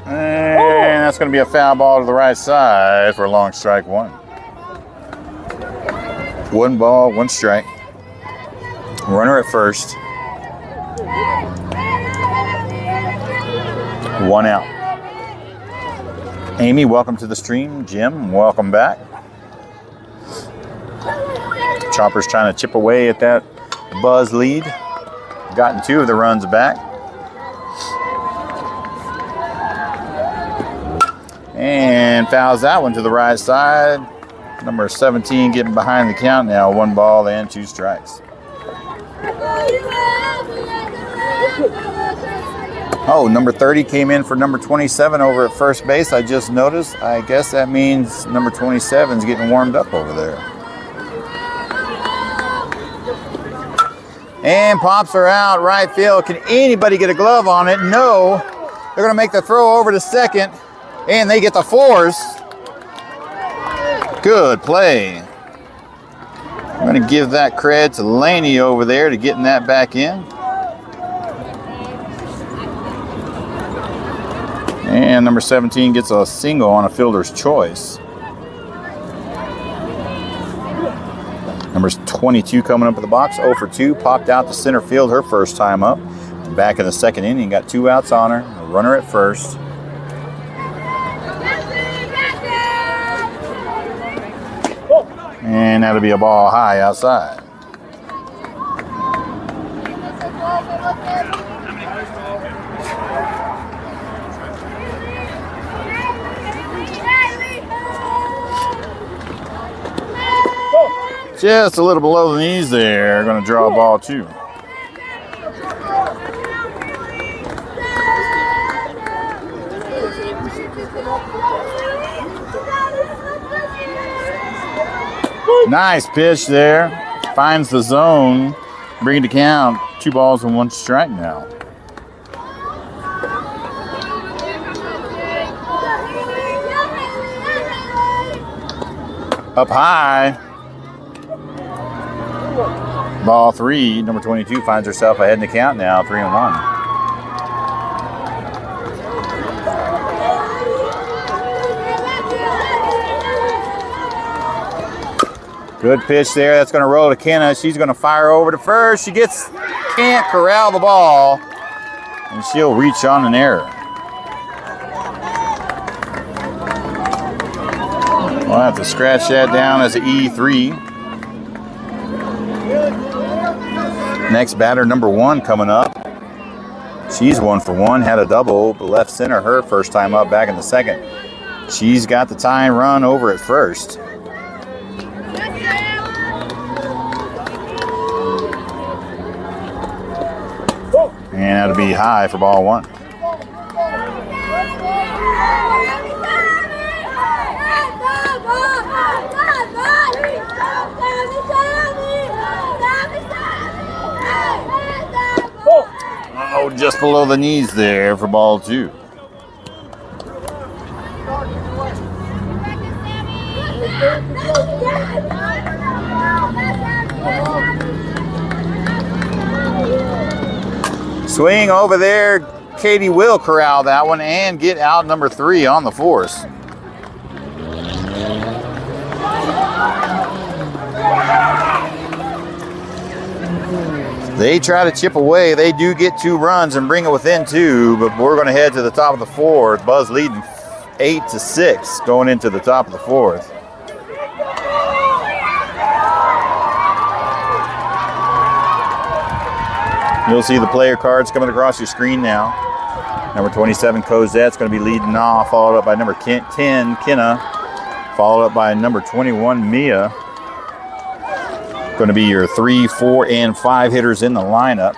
And that's going to be a foul ball to the right side for a long strike 1. 1 ball, 1 strike. Runner at first. 1 out. Amy, welcome to the stream. Jim, welcome back. Chopper's trying to chip away at that Buzz lead. Gotten 2 of the runs back. And fouls that one to the right side. Number 17 getting behind the count now. 1 ball and 2 strikes. Oh, number 30 came in for number 27 over at first base. I just noticed. I guess that means number 27 is getting warmed up over there. And pops are out right field. Can anybody get a glove on it? No. They're going to make the throw over to second. And they get the force. Good play. I'm going to give that credit to Laney over there to getting that back in. And number 17 gets a single on a fielder's choice. Number 22 coming up in the box, 0 for 2, popped out to center field her first time up. Back in the second inning, got 2 outs on her, a runner at first. And that'll be a ball high outside. Just a little below the knees there. Going to draw a ball 2. Nice pitch there. Finds the zone. Bring it to count. 2 balls and 1 strike now. Up high. Ball 3. Number 22 finds herself ahead in the count now. 3-1. Good pitch there. That's going to roll to Kenna. She's going to fire over to first. Can't corral the ball. And she'll reach on an error. We'll have to scratch that down as an E3. Next batter, number 1 coming up. She's 1 for 1. Had a double, but left center her first time up back in the second. She's got the tying run over at first. And that'll be high for ball 1. Oh, just below the knees there for ball 2. Swing over there. Katie will corral that one and get out number 3 on the force. They try to chip away. They do get 2 runs and bring it within 2, but we're going to head to the top of the 4th. Buzz leading 8-6 going into the top of the 4th. You'll see the player cards coming across your screen now. Number 27, Cosette's going to be leading off, followed up by number 10, Kenna, followed up by number 21, Mia. Going to be your 3, 4, and 5 hitters in the lineup.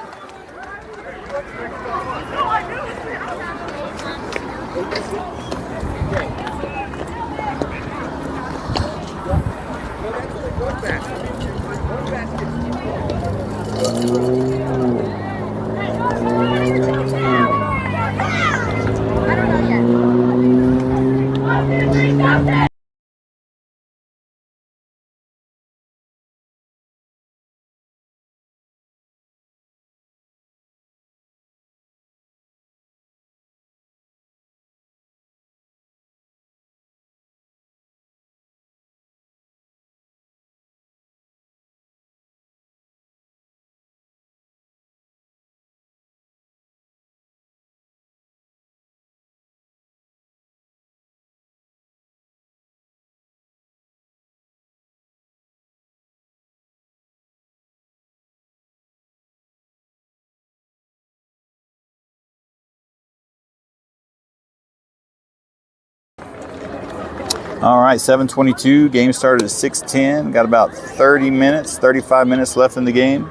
All right, 7:22. Game started at 6:10. Got about 35 minutes left in the game.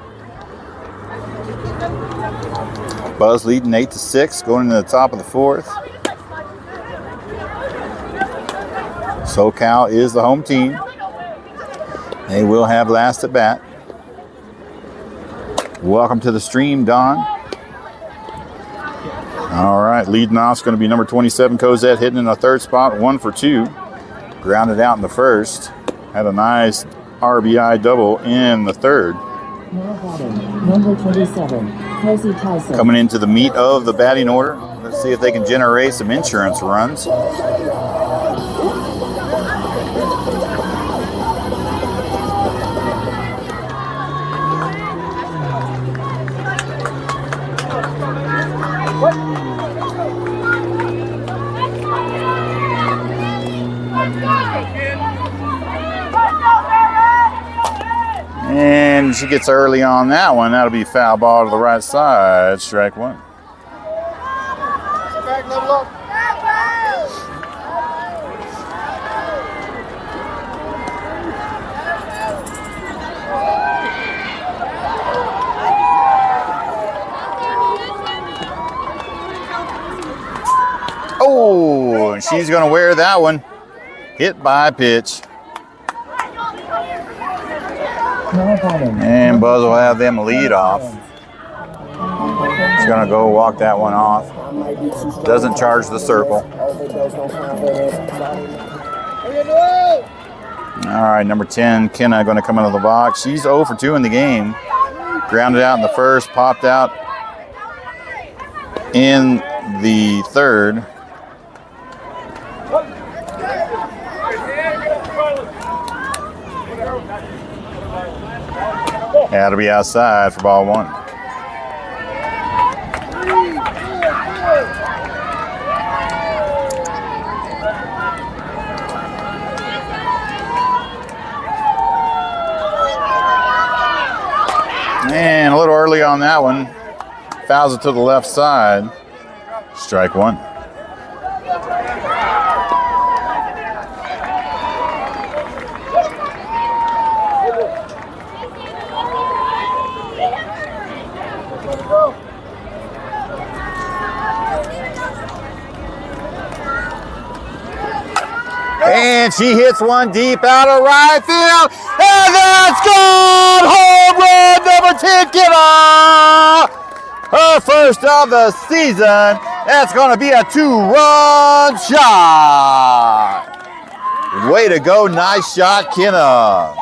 Buzz leading 8-6, going into the top of the fourth. SoCal is the home team. They will have last at bat. Welcome to the stream, Don. All right, leading off is going to be number 27, Cosette, hitting in the third spot, 1 for 2. Grounded out in the first. Had a nice RBI double in the third. Now batting, number 27, Cozy Tyson. Coming into the meat of the batting order. Let's see if they can generate some insurance runs. And she gets early on that one. That'll be foul ball to the right side. Strike one. Back, level up. Oh, and she's going to wear that one. Hit by pitch. And Buzz will have them lead off. He's going to go walk that one off. Doesn't charge the circle. All right, number 10, Kenna, going to come into the box. She's 0 for 2 in the game. Grounded out in the first, popped out in the third. Had to be outside for ball one. And a little early on that one. Fouls it to the left side. Strike one. And she hits one deep out of right field. And that's gone! Home run number 10, Kenna! Her first of the season. That's going to be a 2-run shot. Way to go. Nice shot, Kenna.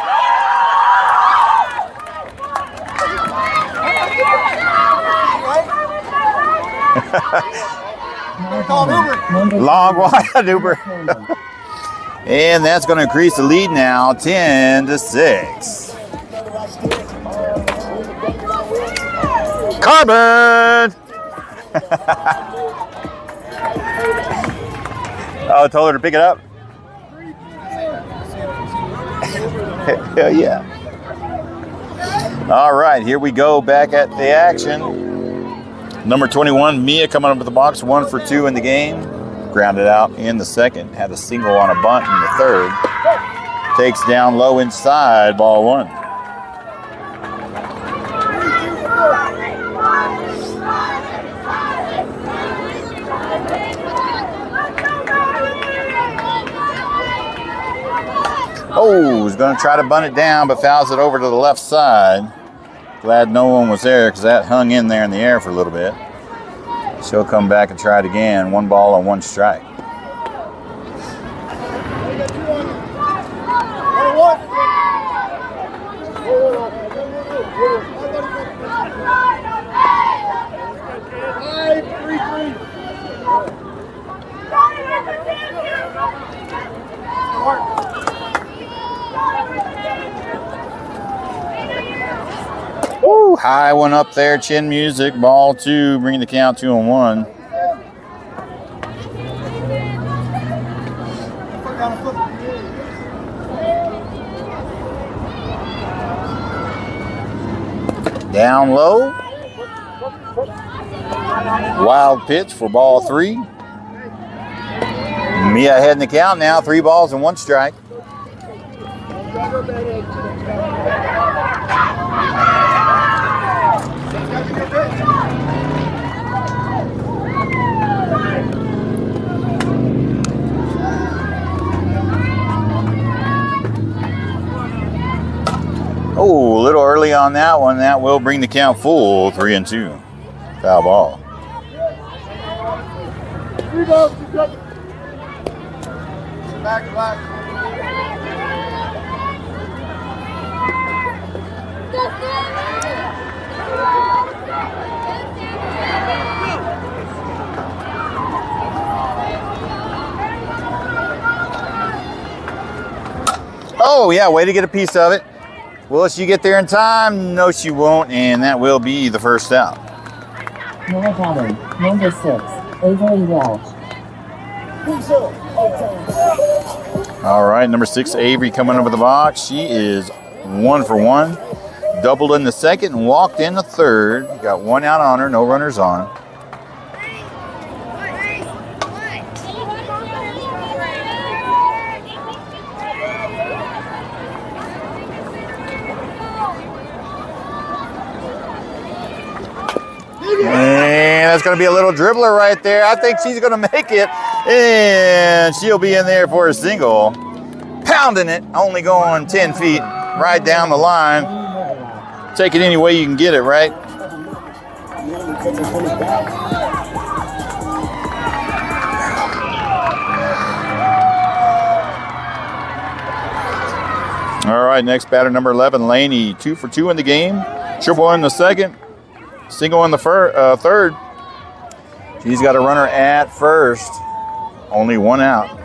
Long wide Uber. And that's going to increase the lead now, 10-6. Carbon! Oh, told her to pick it up? Hell yeah. All right, here we go back at the action. Number 21, Mia, coming up with the box, 1 for 2 in the game. Grounded out in the second. Had a single on a bunt in the third. Takes down low inside, ball one. Oh, he's going to try to bunt it down, but fouls it over to the left side. Glad no one was there because that hung in there in the air for a little bit. She'll come back and try it again. 1 ball and 1 strike. high one up there. Chin music. Ball 2. Bringing the count 2-1. Down low. Wild pitch for ball 3. Mia ahead in the count now. 3 balls and 1 strike. Oh, a little early on that one. That will bring the count full. 3-2. Foul ball. 3 balls, 2 strikes. Back, back. Oh, yeah, way to get a piece of it. Will she get there in time? No, she won't, and that will be the first out. Now batting, number 6, Avery Welch. All right, number 6, Avery coming over the box. She is 1 for 1. Doubled in the second and walked in the third. Got 1 out on her, no runners on. And that's going to be a little dribbler right there. I think she's going to make it. And she'll be in there for a single. Pounding it, only going 10 feet right down the line. Take it any way you can get it, right? All right, next batter, number 11, Laney. 2 for 2 in the game. Triple in the second. Single in the third. She's got a runner at first. Only 1 out.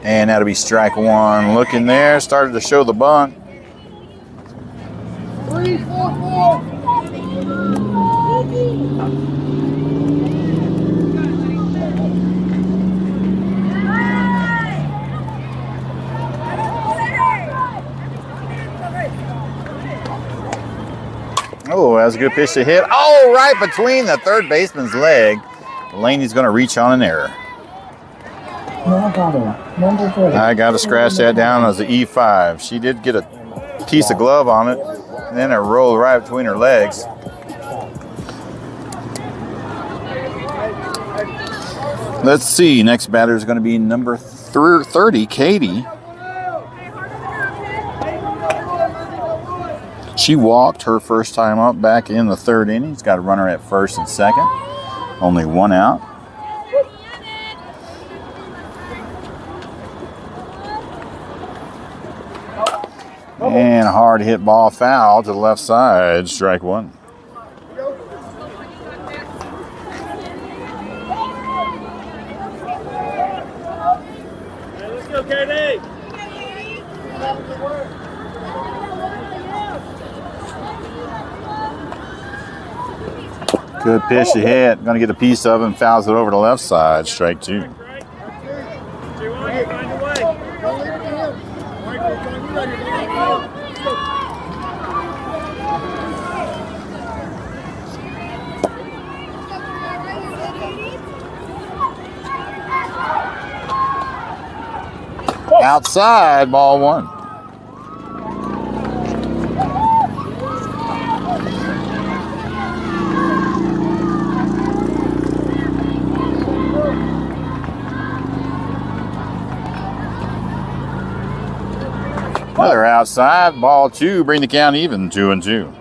And that'll be strike 1. Looking there. Started to show the bunt. 3, 4, 4. Oh, that's a good pitch to hit. Oh, right between the third baseman's leg. Laney's going to reach on an error. Now batting, number 3. I got to scratch that down as an E5. She did get a piece of glove on it, and then it rolled right between her legs. Let's see. Next batter is going to be number 30, Katie. She walked her first time up back in the third inning. She's got a runner at first and second. Only 1 out. And a hard hit ball foul to the left side. Strike 1. Let's go, KD. Good pitch to hit. Going to get a piece of it and fouls it over to the left side. Strike 2. Find your way. Don't leave it to him. Michael, it's on you right here. Let's go. Outside, ball 1. Another outside, ball 2. Bring the count even, 2-2.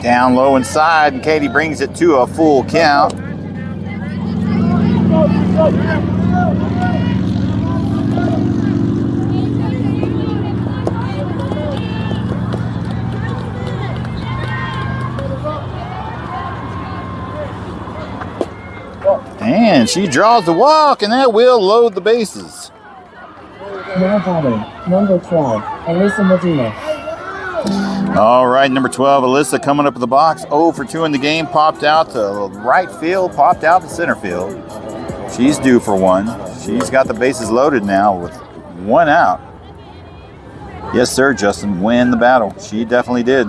Down low inside, and Katie brings it to a full count. And she draws the walk, and that will load the bases. Now batting, number 12, Alyssa Medina. All right, number 12, Alyssa coming up in the box. 0 for 2 in the game. Popped out to right field, popped out to center field. She's due for one. She's got the bases loaded now with one out. Yes, sir, Justin, win the battle. She definitely did.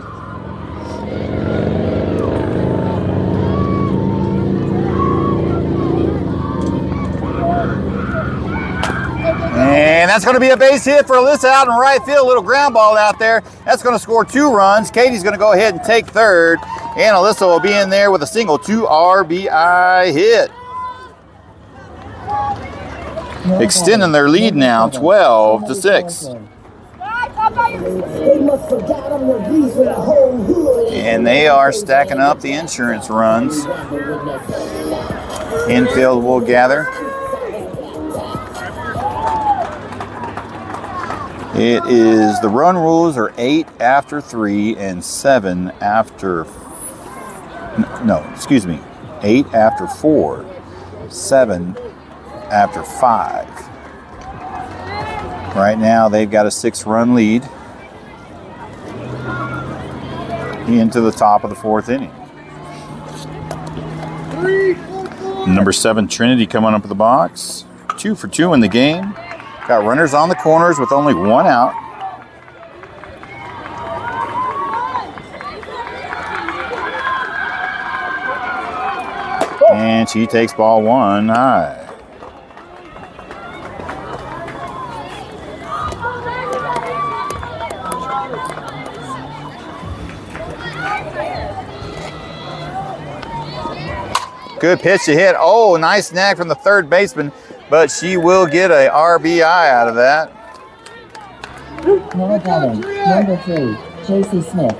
And that's going to be a base hit for Alyssa out in right field. A little ground ball out there. That's going to score 2 runs. Katie's going to go ahead and take third. And Alyssa will be in there with a single 2 RBI hit. Extending their lead now, 12 to 6. And they are stacking up the insurance runs. Infield will gather. It is, the run rules are 8 after 3 and 7 after, no, excuse me, 8 after 4, 7 after 5. Right now they've got a 6-run lead into the top of the 4th inning. Number 7, Trinity coming up with the box. 2 for 2 in the game. Got runners on the corners with only 1 out. And she takes ball 1 high. Good pitch to hit. Oh, nice snag from the third baseman, but she will get a RBI out of that. Now batting, number 3, JC Smith.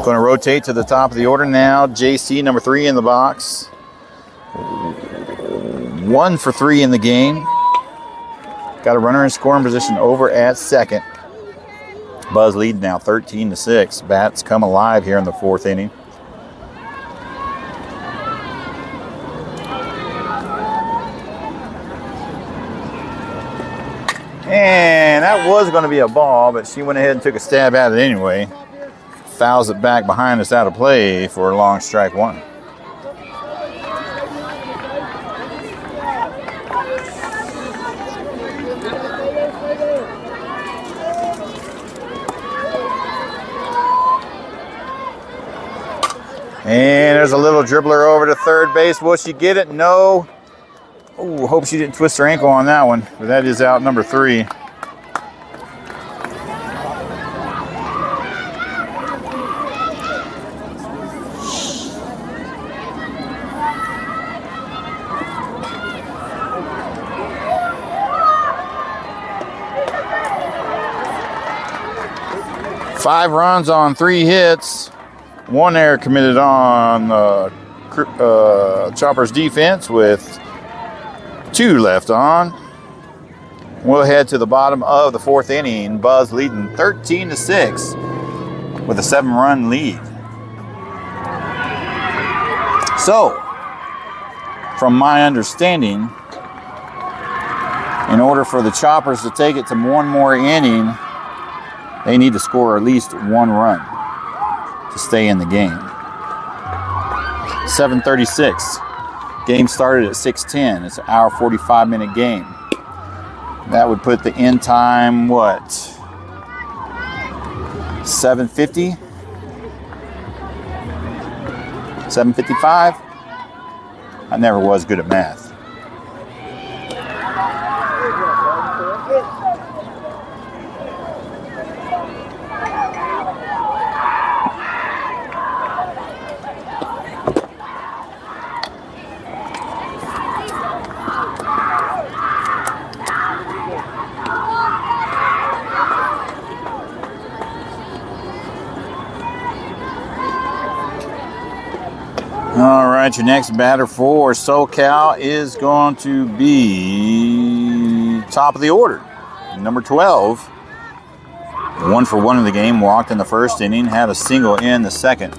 Going to rotate to the top of the order now. JC, number 3 in the box. 1 for 3 in the game. Got a runner in scoring position over at second. Buzz lead now 13 to 6. Bats come alive here in the 4th inning. And that was going to be a ball, but she went ahead and took a stab at it anyway. Fouls it back behind us out of play for a long strike 1. And there's a little dribbler over to third base. Will she get it? No. Oh, hope she didn't twist her ankle on that one. But that is out number 3. Five runs on 3 hits. 1 error committed on Chopper's defense with 2 left on. We'll head to the bottom of the 4th inning. Buzz leading 13 to 6 with a 7-run lead. So, from my understanding, in order for the Choppers to take it to 1 more inning, they need to score at least 1 run to stay in the game. 7:36. Game started at 6:10. It's an hour 45-minute game. That would put the end time, what? 7:50? 7:55? I never was good at math. All right, your next batter for SoCal is going to be top of the order. Number 12 1 for 1 in the game, walked in the first inning, had a single in the second.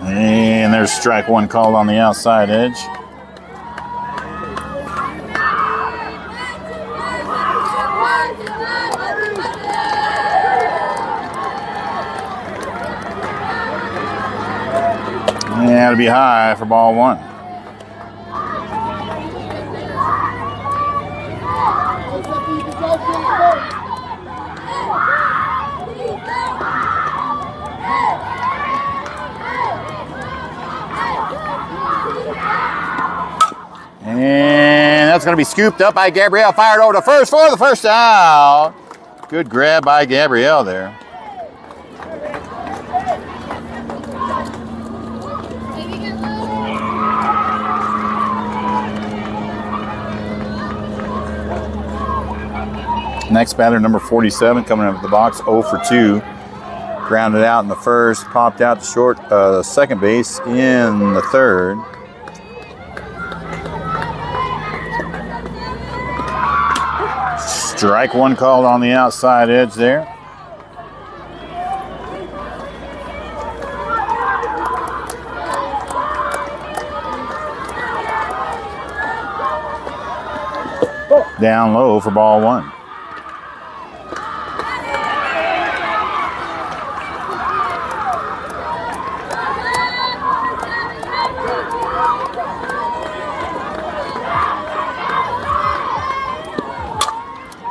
And there's strike 1 called on the outside edge. And that'll be high for ball 1. And that's going to be scooped up by Gabrielle. Fired over to first for the first out. Good grab by Gabrielle there. Next batter, number 47, coming up the box, 0 for 2. Grounded out in the first, popped out to short second base in the third. Strike 1 called on the outside edge there. Down low for ball 1.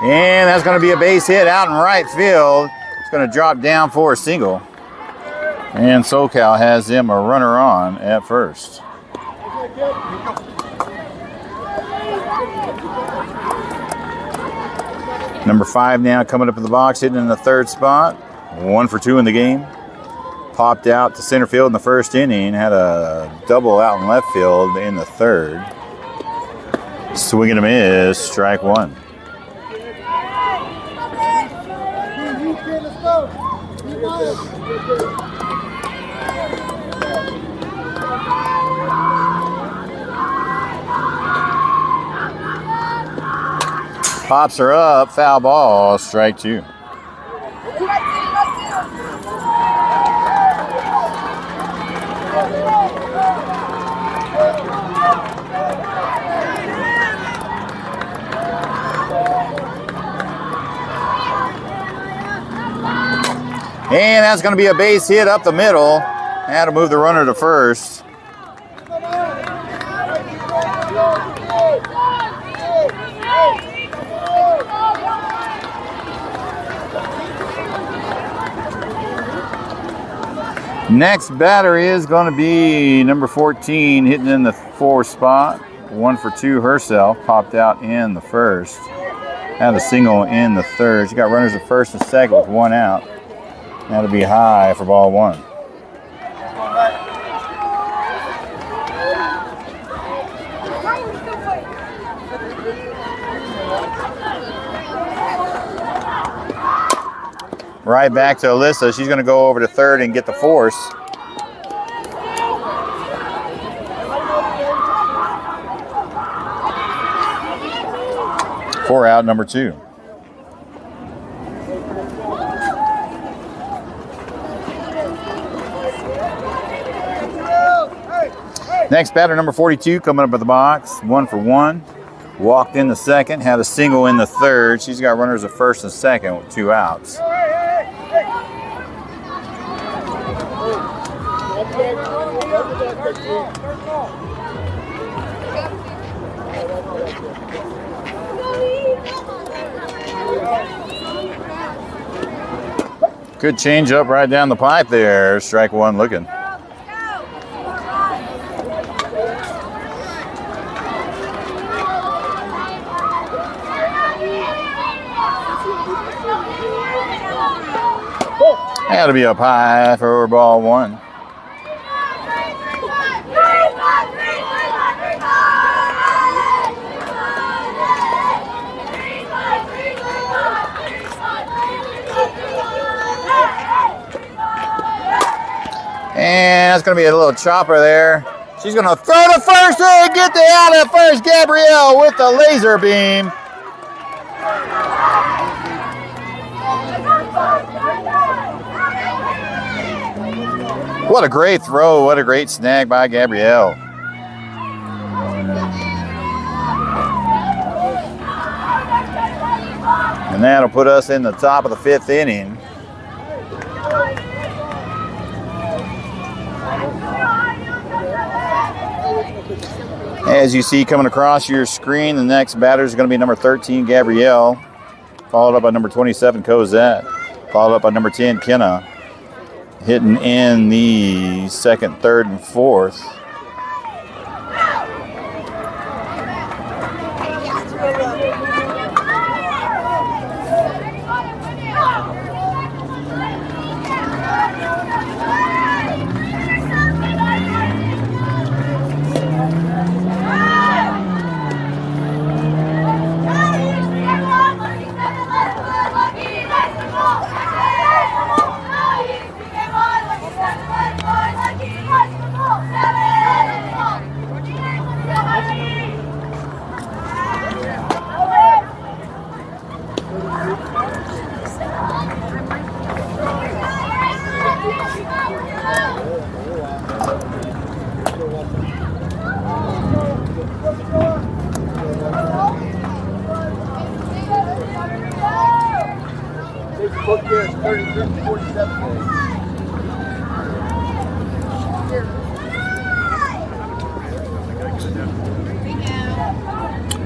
And that's going to be a base hit out in right field. It's going to drop down for a single. And SoCal has him a runner on at first. Number 5 now coming up in the box, hitting in the third spot. 1 for 2 in the game. Popped out to center field in the first inning. Had a double out in left field in the third. Swing and a miss, strike 1. Pops are up, foul ball, strike 2. And that's going to be a base hit up the middle. Had to move the runner to first. Next batter is going to be number 14, hitting in the 4 spot. 1 for 2 herself, popped out in the first. Had a single in the third. She got runners at first and second with 1 out. That'll be high for ball 1. Right back to Alyssa. She's going to go over to third and get the force. Four out, number 2. Next batter, number 42, coming up at the box. 1 for 1. Walked in the second, had a single in the third. She's got runners at first and second with 2 outs. Good change up right down the pipe there. Strike 1 looking. That'll be up high for ball 1. And that's going to be a little chopper there. She's going to throw the first and get the outlet first. Gabrielle with the laser beam. What a great throw. What a great snag by Gabrielle. And that'll put us in the top of the 5th inning. As you see coming across your screen, the next batter is going to be number 13, Gabrielle, followed up by number 27, Cosette, followed up by number 10, Kenna, hitting in the 2nd, 3rd, and 4th.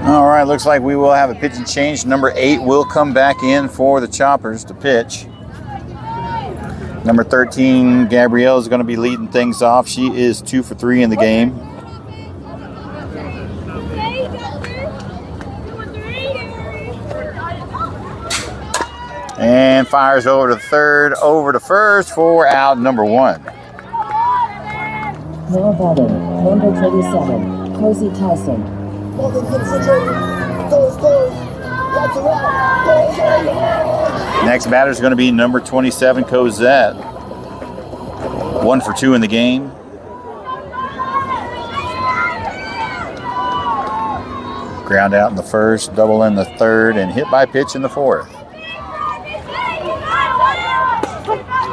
All right, looks like we will have a pitching change. Number 8 will come back in for the Choppers to pitch. Number 13, Gabrielle, is going to be leading things off. She is 2 for 3 in the game. And fires over to third, over to first for out number 1. Now batting, number 27, Cozy Tyson. Next batter is going to be number 27, Cosette. 1 for 2 in the game. Ground out in the first, double in the third, and hit by pitch in the 4th.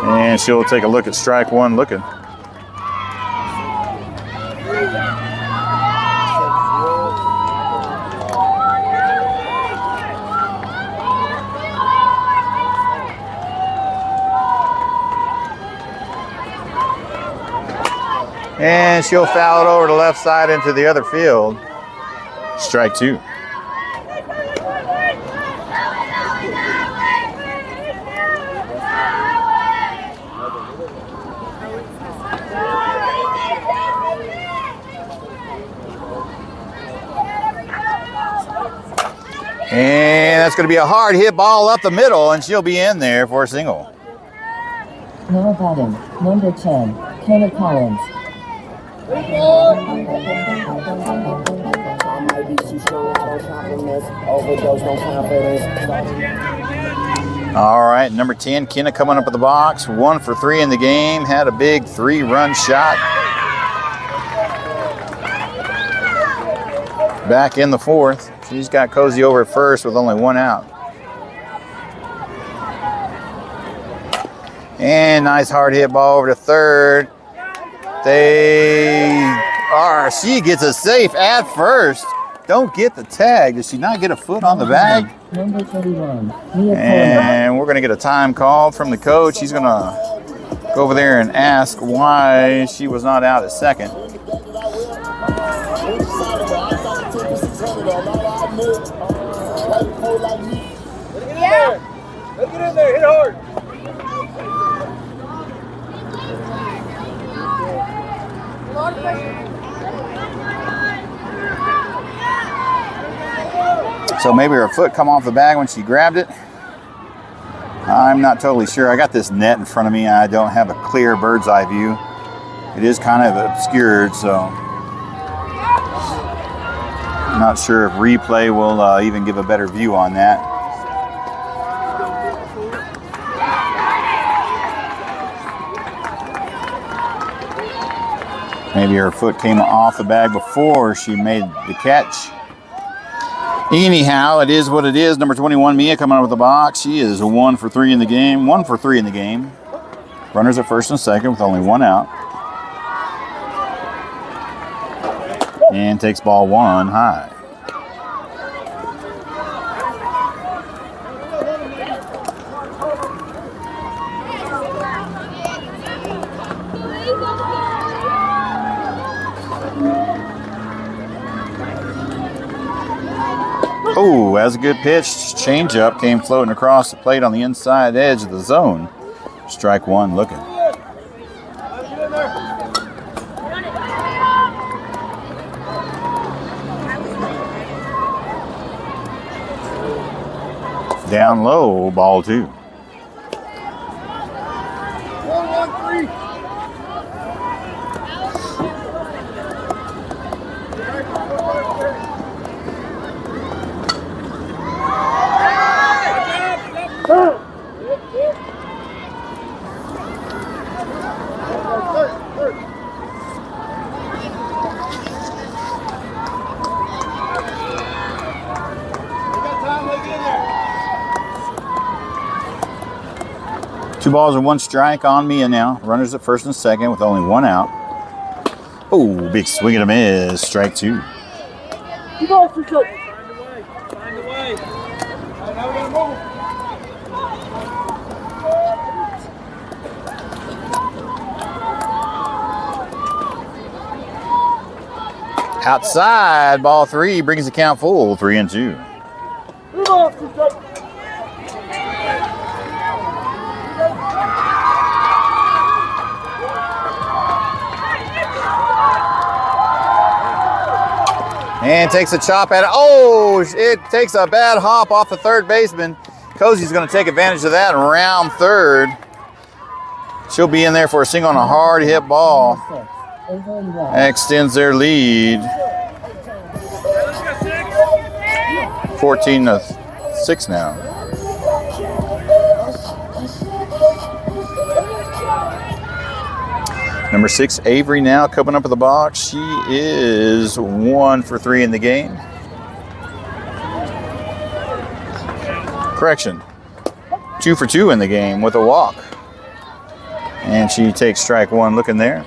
And she'll take a look at strike 1 looking. And she'll foul it over to left side into the other field. Strike 2. And that's going to be a hard hit ball up the middle, and she'll be in there for a single. Now batting, number 10, Kenna Collins. All right, number 10, Kenna coming up at the box. 1 for 3 in the game. Had a big 3-run shot. Back in the 4th. She's got Cozy over at first with only 1 out. And nice hard hit ball over to third. She gets a safe at first. Don't get the tag. Did she not get a foot on the bag? Number 31, And we're going to get a time call from the coach. He's going to go over there and ask why she was not out at second. Yeah. Let's get in there. Hit hard. So maybe her foot come off the bag when she grabbed it. I'm not totally sure. I got this net in front of me. I don't have a clear bird's eye view. It is kind of obscured, so I'm not sure if replay will even give a better view on that. Maybe her foot came off the bag before she made the catch. Anyhow, it is what it is. Number 21, Mia, coming out with the box. She is 1 for 3 in the game. 1 for 3 in the game. Runners at first and second with only 1 out. And takes ball 1 high. Oh, that's a good pitch. Changeup came floating across the plate on the inside edge of the zone. Strike 1 looking. Down low, ball 2. 1-1-3. Two balls and 1 strike on Mia now. Runners at first and second with only 1 out. Oh, big swing and a miss. Strike 2. Find the way. Now we gotta move. Outside, ball 3 brings the count full. 3-2. Move on, strike. And takes a chop at it. Oh, it takes a bad hop off the third baseman. Cozy's going to take advantage of that and round third. She'll be in there for a single on a hard hit ball. Extends their lead. 14-6 now. Number 6, Avery now coming up at the box. She is 1 for 3 in the game. Correction, 2 for 2 in the game with a walk. And she takes strike 1 looking there.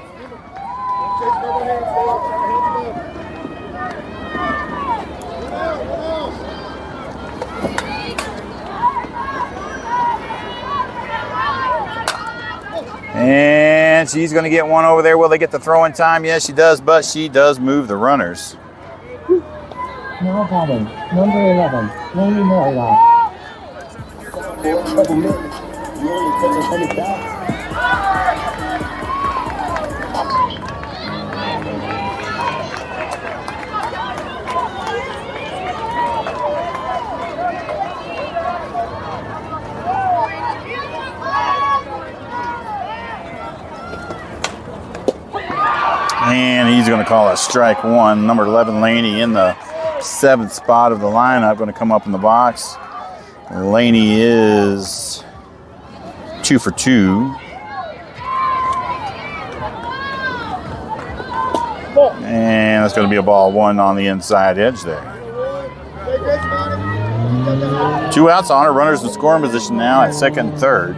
And she's going to get one over there. Will they get the throw in time? Yes, she does, but she does move the runners. Now batting, number 11, Laney Merriott. And he's going to call a strike 1. Number 11, Laney, in the 7th spot of the lineup, going to come up in the box. Laney is 2 for 2. And that's going to be a ball 1 on the inside edge there. 2 outs on her. Runners in scoring position now at second and third.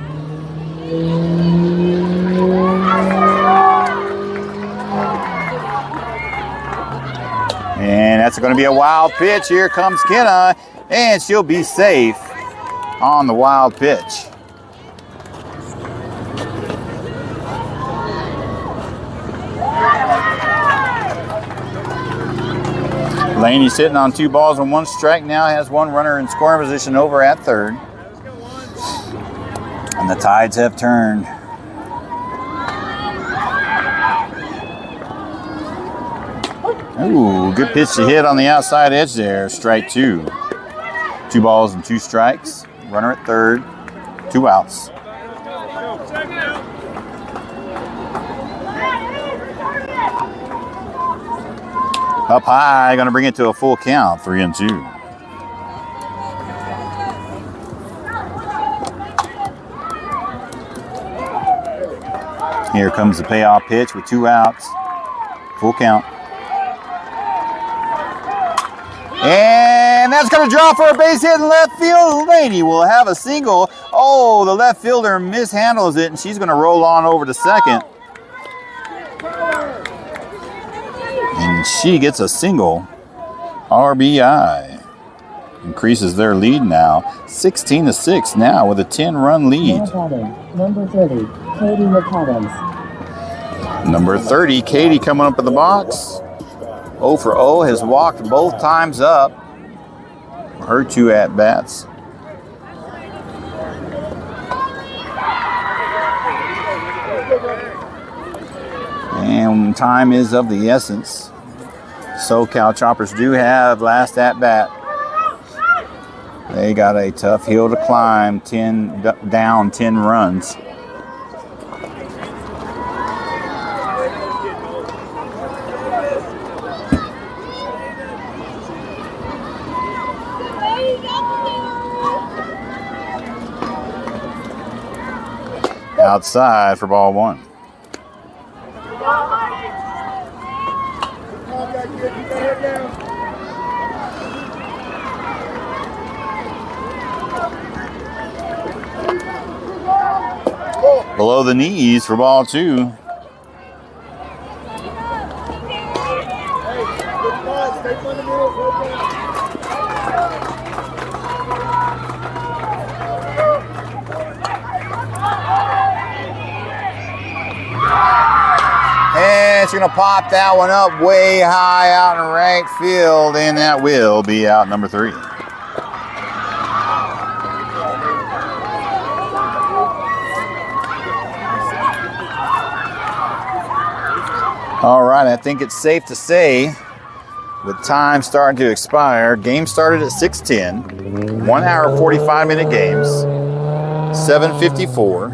And that's going to be a wild pitch. Here comes Kenna, and she'll be safe on the wild pitch. Laney sitting on 2 balls and 1 strike now, has 1 runner in scoring position over at third. And the tides have turned. Ooh, good pitch to hit on the outside edge there. Strike 2. 2 balls and 2 strikes. Runner at third. 2 outs. Up high, going to bring it to a full count. 3-2. Here comes the payoff pitch with 2 outs. Full count. And that's going to draw for a base hit in left field. Lady will have a single. Oh, the left fielder mishandles it, and she's going to roll on over to second. And she gets a single. RBI. Increases their lead now. 16-6 now with a 10-run lead. Number 30, Katie McAdams. Number 30, Katie coming up in the box. 0 for 0, has walked both times up. Her 2 at-bats. And time is of the essence. SoCal Choppers do have last at-bat. They got a tough hill to climb, 10 down, 10 runs. Outside for ball 1. Below the knees for ball 2. And it's going to pop that one up way high out in right field, and that will be out number 3. All right, I think it's safe to say, with time starting to expire, game started at 6:10, 1 hour 45-minute games, 7:54.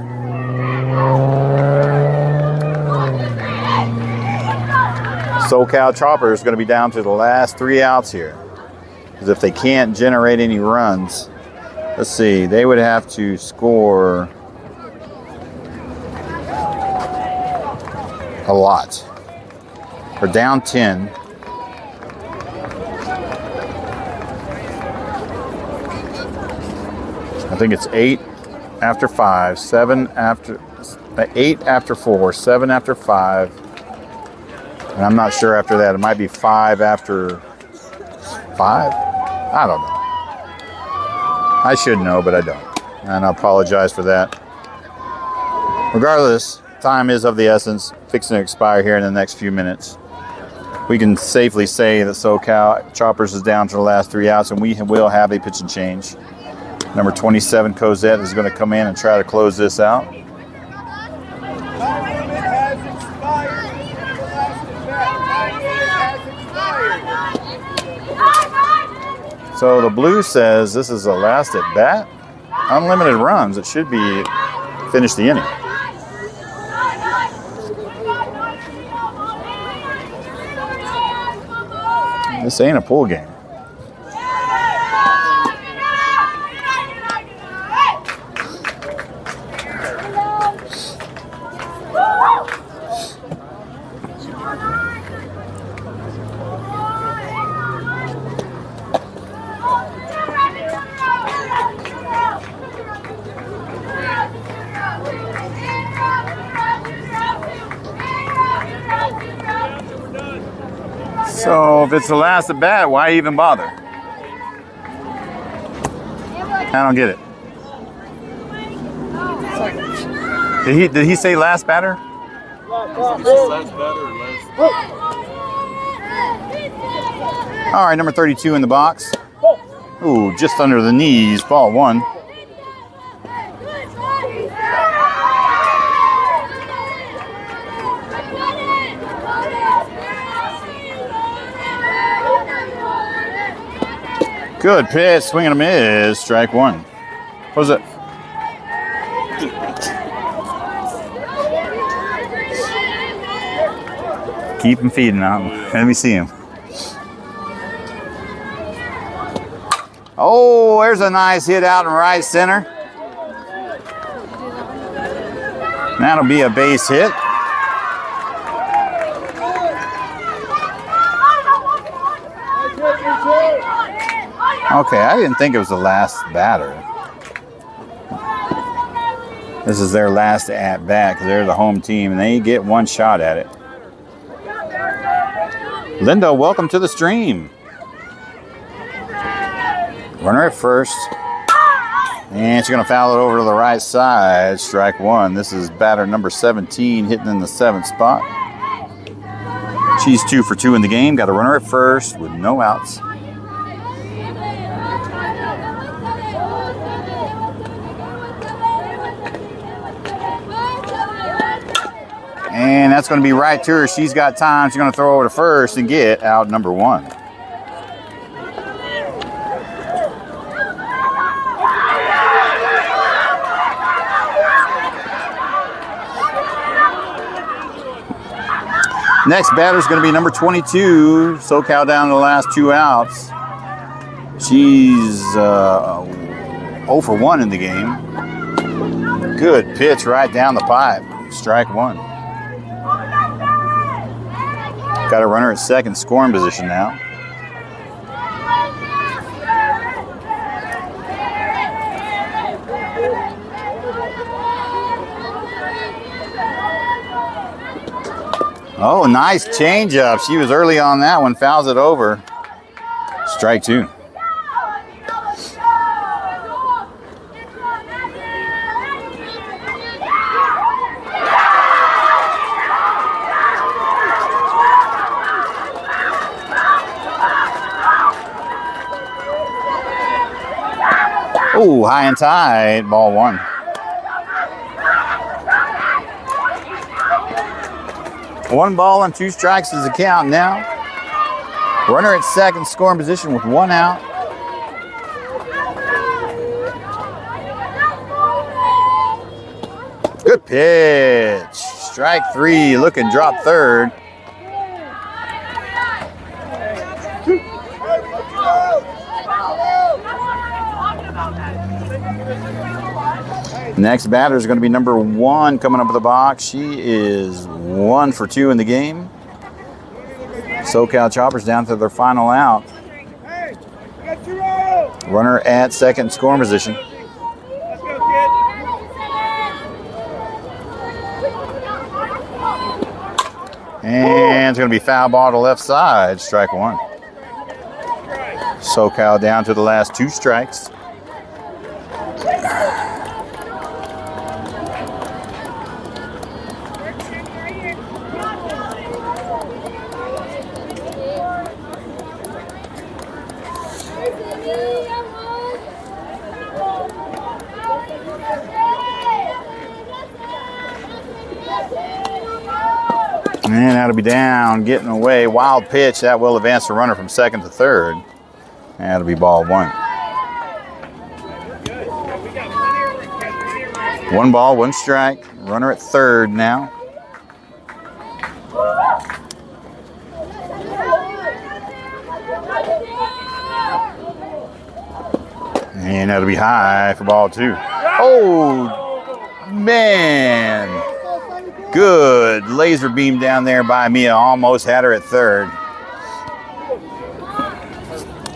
SoCal Choppers going to be down to the last 3 outs here, because if they can't generate any runs, let's see, they would have to score a lot. We're down 10. I think it's 8 after 5, 7 after 8 after 4, 7 after 5. And I'm not sure after that. It might be 5 after 5. I don't know. I should know, but I don't. And I apologize for that. Regardless, time is of the essence. Fixing to expire here in the next few minutes. We can safely say that SoCal Choppers is down to the last 3 outs, and we will have a pitch and change. Number 27, Cosette, is going to come in and try to close this out. So the blue says this is the last at bat. Unlimited runs. It should be finish the inning. This ain't a pool game. So if it's the last at bat, why even bother? I don't get it. Did he say last batter? Last batter, All right, number 32 in the box. Ooh, just under the knees, ball 1. Good pitch, swing and a miss, strike 1. What was it? Keep him feeding on. Let me see him. Oh, there's a nice hit out in right center. That'll be a base hit. Okay, I didn't think it was the last batter. This is their last at bat because they're the home team and they get one shot at it. Linda, welcome to the stream. Runner at first. And she's going to foul it over to the right side. Strike one. This is batter number 17 hitting in the 7th spot. She's 2 for 2 in the game. Got a runner at first with no outs. And that's going to be right to her. She's got time. She's going to throw over to first and get out number 1. Next batter is going to be number 22. SoCal down to the last 2 outs. She's 0 for 1 in the game. Good pitch right down the pipe. Strike 1. Got a runner at second, scoring position now. Oh, nice changeup. She was early on that one. Fouls it over. Strike 2. Oh, high and tight. Ball 1. One ball and 2 strikes is the count now. Runner at second, scoring position with 1 out. Good pitch. Strike 3, looking drop third. Next batter is going to be number 1 coming up with the box. She is 1 for 2 in the game. SoCal Choppers down to their final out. Runner at second, scoring position. And it's going to be foul ball to left side. Strike 1. SoCal down to the last 2 strikes. And that'll be down, getting away. Wild pitch. That will advance the runner from second to third. And that'll be ball 1. 1 ball, 1 strike. Runner at third now. And that'll be high for ball 2. Oh, man. Good laser beam down there by Mia. Almost had her at third.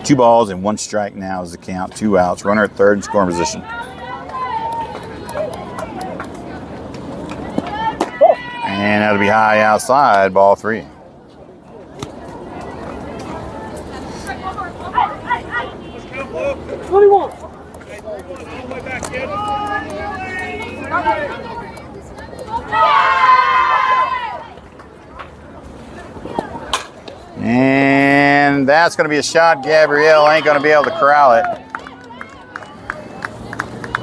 2 balls and 1 strike now is the count. 2 outs. Runner at third in scoring position. And that'll be high outside. Ball 3. And that's going to be a shot. Gabrielle ain't going to be able to corral it.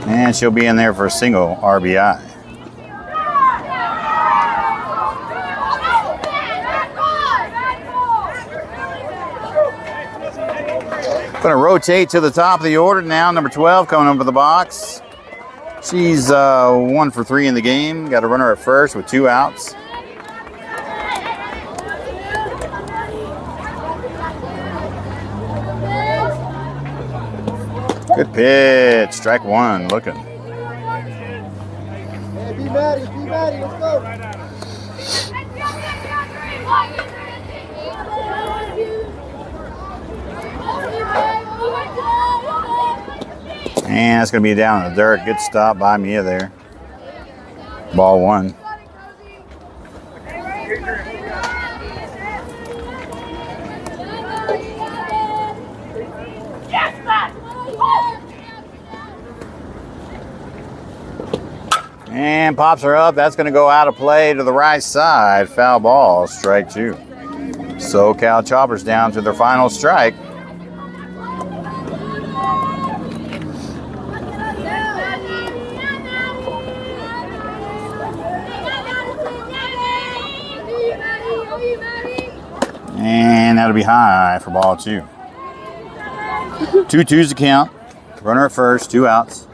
And she'll be in there for a single RBI. Going to rotate to the top of the order now. Number 12 coming up with the box. She's 1 for 3 in the game. Got a runner at first with 2 outs. Good pitch. Strike 1. Looking. Hey, be Maddie, let's go. And it's going to be down in the dirt. Good stop by Mia there. Ball 1. And pops her up. That's going to go out of play to the right side. Foul ball, strike 2. SoCal Choppers down to their final strike. And that'll be high for ball 2. 2-2's the count. Runner at first, 2 outs.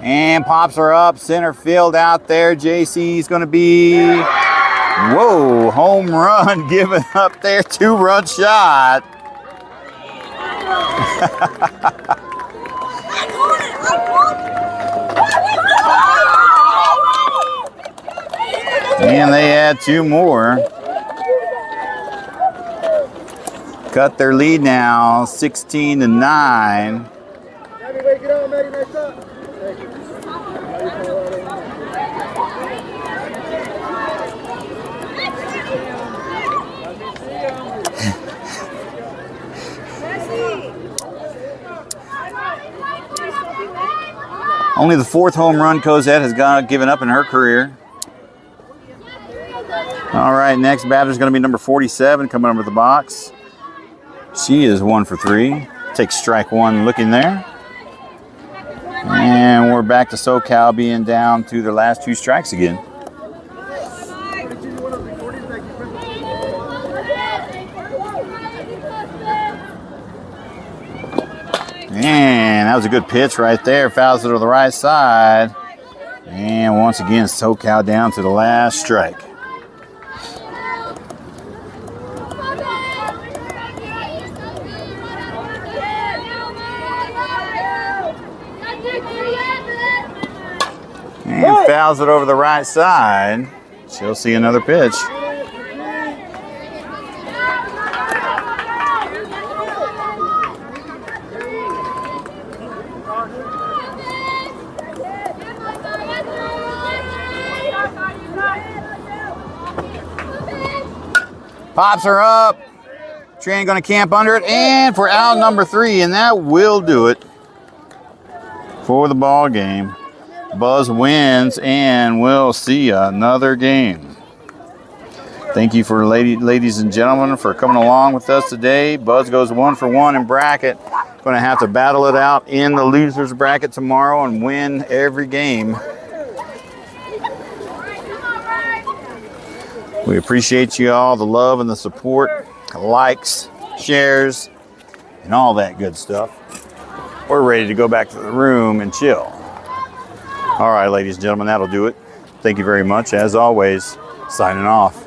And pops her up, center field out there. JC's going to be, whoa, home run given up there, 2-run shot. And they add 2 more. Cut their lead now, 16-9. Maddie, wake it up, Maddie, nice up. Only the 4th home run Cosette has given up in her career. All right, next batter is going to be number 47 coming over the box. She is 1 for 3. Takes strike 1 looking there. And we're back to SoCal being down to their last 2 strikes again. And that was a good pitch right there. Fouls it to the right side. And once again, SoCal down to the last strike. And fouls it over the right side. She'll see another pitch. Pops her up. Tran going to camp under it. And for out number 3. And that will do it for the ball game. Buzz wins, and we'll see another game. Thank you for ladies and gentlemen for coming along with us today. Buzz goes 1 for 1 in bracket. Going to have to battle it out in the losers bracket tomorrow and win every game. We appreciate you all, the love and the support, likes, shares, and all that good stuff. We're ready to go back to the room and chill. All right, ladies and gentlemen, that'll do it. Thank you very much. As always, signing off.